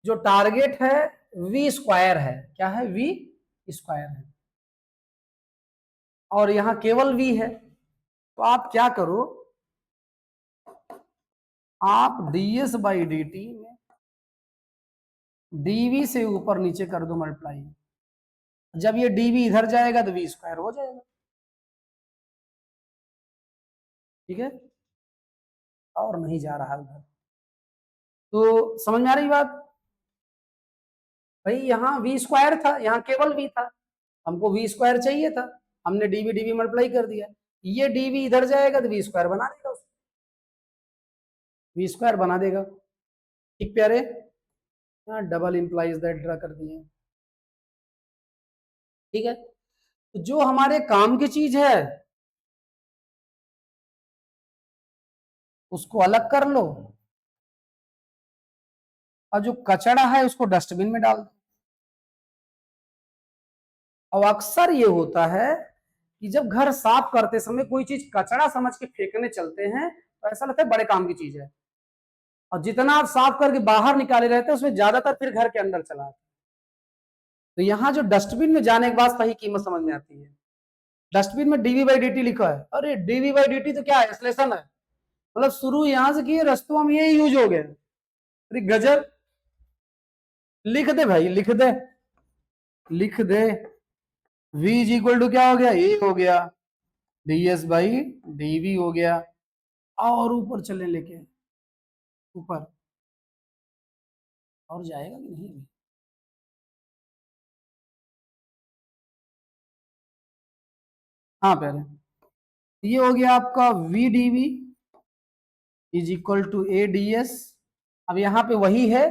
जो टारगेट है v स्क्वायर है, क्या है v स्क्वायर है, और यहाँ केवल v है। तो आप क्या करो, आप ds बाई डी टी में डीवी से ऊपर नीचे कर दो मल्टीप्लाई। जब ये डीवी इधर जाएगा तो वी स्क्वायर हो जाएगा, ठीक है, और नहीं जा रहा उधर। तो समझ में आ रही बात भाई? यहाँ वी स्क्वायर था, यहाँ केवल वी था, हमको वी स्क्वायर चाहिए था, हमने डीवी डीवी मल्टीप्लाई कर दिया। ये डीवी इधर जाएगा तो वी स्क्वायर बना देगा, वी स्क्वायर बना देगा। ठीक प्यारे, डबल इंप्लाइज दैट ड्रा कर दिए, ठीक है। तो जो हमारे काम की चीज है उसको अलग कर लो, और जो कचरा है उसको डस्टबिन में डाल दो। और अक्सर ये होता है कि जब घर साफ करते समय कोई चीज कचरा समझ के फेंकने चलते हैं तो ऐसा लगता है बड़े काम की चीज है, और जितना आप साफ करके बाहर निकाले रहते हैं उसमें ज्यादातर फिर घर के अंदर चला आता है। तो यहाँ जो डस्टबिन में जाने के बाद सही कीमत समझ में आती है। डस्टबिन में डीवी बाई डी लिखा है, अरे डीवी बाई डी तो क्या है, एक्सलेशन है, मतलब शुरू यहां से किए रस्तों में ये यूज हो गया। अरे गजब, लिख दे भाई, लिख दे, लिख दे। v इज इक्वल टू क्या हो गया, ए हो गया, ds बाई dv हो गया। और ऊपर चले लेके, ऊपर और जाएगा कि नहीं? हाँ पहले ये हो गया आपका v dv is equal to a ds। अब यहाँ पे वही है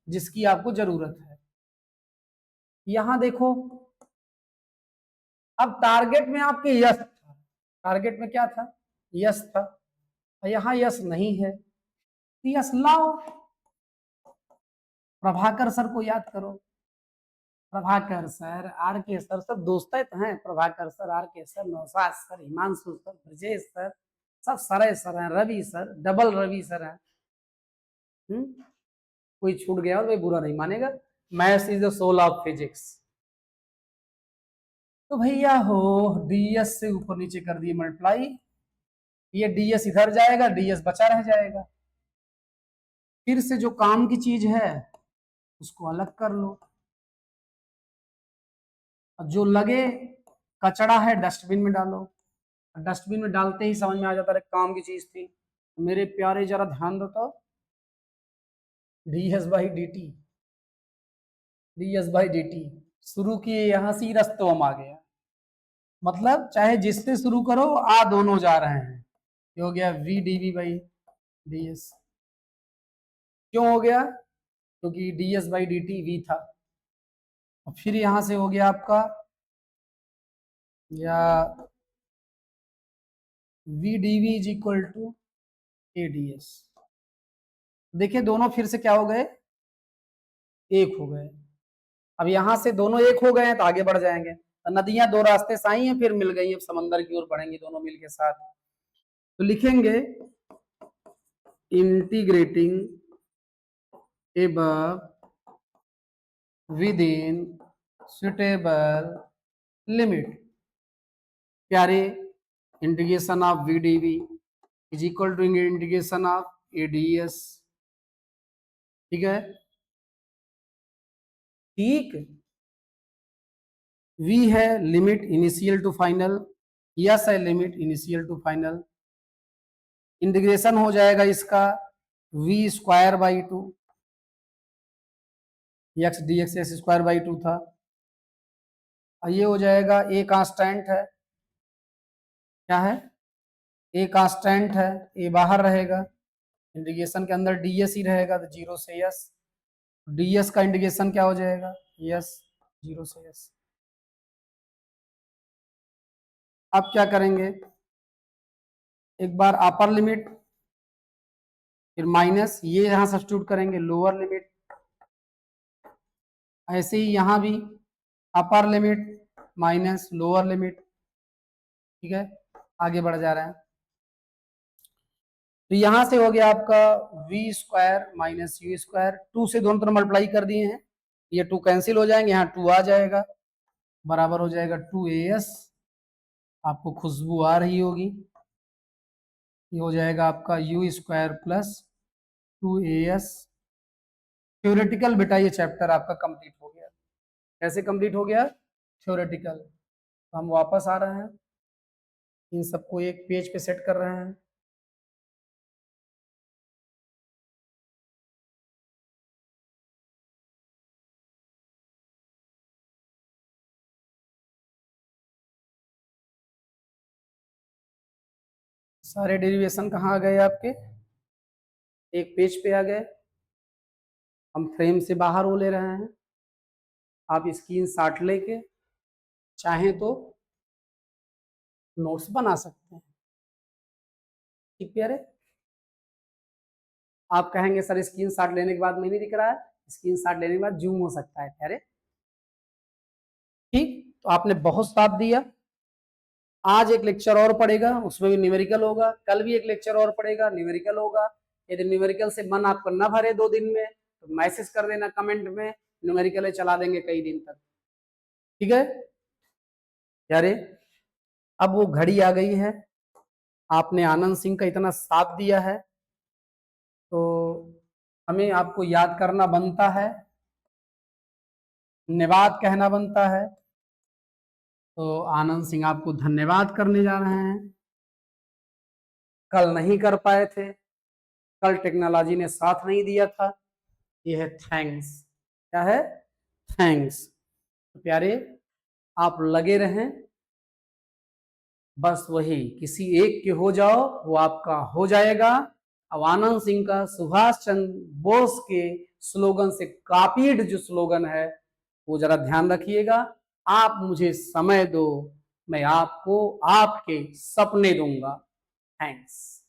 जिसकी आपको जरूरत है। यहां देखो, अब टारगेट में आपके यस था, टारगेट में क्या था, यस था, यहाँ यस नहीं है, यस लाओ, प्रभाकर सर को याद करो, Prabhakar sir, R K sir, सब दोस्त तो हैं, Prabhakar sir, R K sir, Naushad sir, Himanshu sir, Brajesh sir, सब सरे सर हैं, Ravi sir, double Ravi sir हैं। कोई छूट गया और भाई बुरा नहीं मानेगा, maths is the soul of physics. तो भैया हो डीएस से ऊपर नीचे कर दिए मल्टीप्लाई, ये डीएस इधर जाएगा, डीएस बचा रह जाएगा। फिर से जो काम की चीज है उसको अलग कर लो, जो लगे कचरा है डस्टबिन में डालो। डस्टबिन में डालते ही समझ में आ जाता है काम की चीज थी। मेरे प्यारे जरा ध्यान दो तो, DS by d T, DS by d T शुरू किए यहां से रस्तों हम आ गया, मतलब चाहे जिससे शुरू करो आ दोनों जा रहे हैं। ये हो गया वी डीवी बाई डीएस। क्यों हो गया, क्योंकि ds by d t v था। और फिर यहां से हो गया आपका या v dv is equal to a d s. देखिए दोनों फिर से क्या हो गए, एक हो गए। अब यहां से दोनों एक हो गए हैं तो आगे बढ़ जाएंगे। तो नदियां दो रास्ते से आई हैं फिर मिल गई, अब समंदर की ओर बढ़ेंगी दोनों मिल के साथ। तो लिखेंगे integrating above within suitable limit। प्यारे, integration of v d v is equal to integration of a d s, ठीक है, ठीक। वी है limit initial to final, s है limit initial to final. Integration हो जाएगा इसका v square by two, x d x s square by two था। ये हो जाएगा ए कांस्टेंट है, क्या है, ए कांस्टेंट है, ए बाहर रहेगा, इंटीग्रेशन के अंदर डीएस ही रहेगा तो जीरो से यस, डीएस का इंटीग्रेशन क्या हो जाएगा, यस, जीरो से यस। अब क्या करेंगे, एक बार अपर लिमिट फिर माइनस, ये यहां सब्स्टिट्यूट करेंगे लोअर लिमिट, ऐसे ही यहां भी अपर लिमिट माइनस लोअर लिमिट, ठीक है, आगे बढ़ जा रहा है। तो यहां से हो गया आपका v square minus u square, two से दोनों तरफ मल्टीप्लाई कर दिए हैं, ये टू कैंसिल हो जाएंगे, यहाँ टू आ जाएगा, बराबर हो जाएगा टू ए एस। आपको खुशबू आ रही होगी, ये हो जाएगा आपका you square plus two A S theoretical बेटा ये चैप्टर आपका कंप्लीट हो गया। कैसे कंप्लीट हो गया? थ्योरेटिकल। तो हम वापस आ रहे हैं, इन सबको एक पेज पे सेट कर रहे हैं। सारे डेरिवेशन कहाँ आ गए आपके? एक पेज पे आ गए। हम फ्रेम से बाहर वो ले रहे हैं। आप स्क्रीन शॉट लेके चाहें तो नोट्स बना सकते हैं। ठीक प्यारे? आप कहेंगे सर स्क्रीन शॉट लेने के बाद में नहीं दिख रहा है, स्क्रीन शॉट लेने के बाद जूम हो सकता है प्यारे। ठीक, तो आपने बहुत साथ दिया। आज एक लेक्चर और पड़ेगा, उसमें भी न्यूमेरिकल होगा। कल भी एक लेक्चर और पड़ेगा, न्यूमेरिकल होगा। यदि न्यूमेरिकल से मन आपको न भरे 2 दिन में तो मैसेज कर देना कमेंट में, न्यूमेरिकल चला देंगे कई दिन तक। ठीक है यारे? अब वो घड़ी आ गई है, आपने आनंद सिंह का इतना साथ दिया है तो हमें आपको याद करना बनता है, धन्यवाद कहना बनता है। तो आनंद सिंह आपको धन्यवाद करने जा रहे हैं। कल नहीं कर पाए थे, कल टेक्नोलॉजी ने साथ नहीं दिया था, ये है थैंक्स। क्या है? थैंक्स। तो प्यारे आप लगे रहें, बस वही किसी एक के हो जाओ वो आपका हो जाएगा। अब आनंद सिंह का सुभाष चंद्र बोस के स्लोगन से कॉपीड जो स्लोगन है वो जरा ध्यान रखिएगा। आप मुझे समय दो, मैं आपको आपके सपने दूंगा। थैंक्स।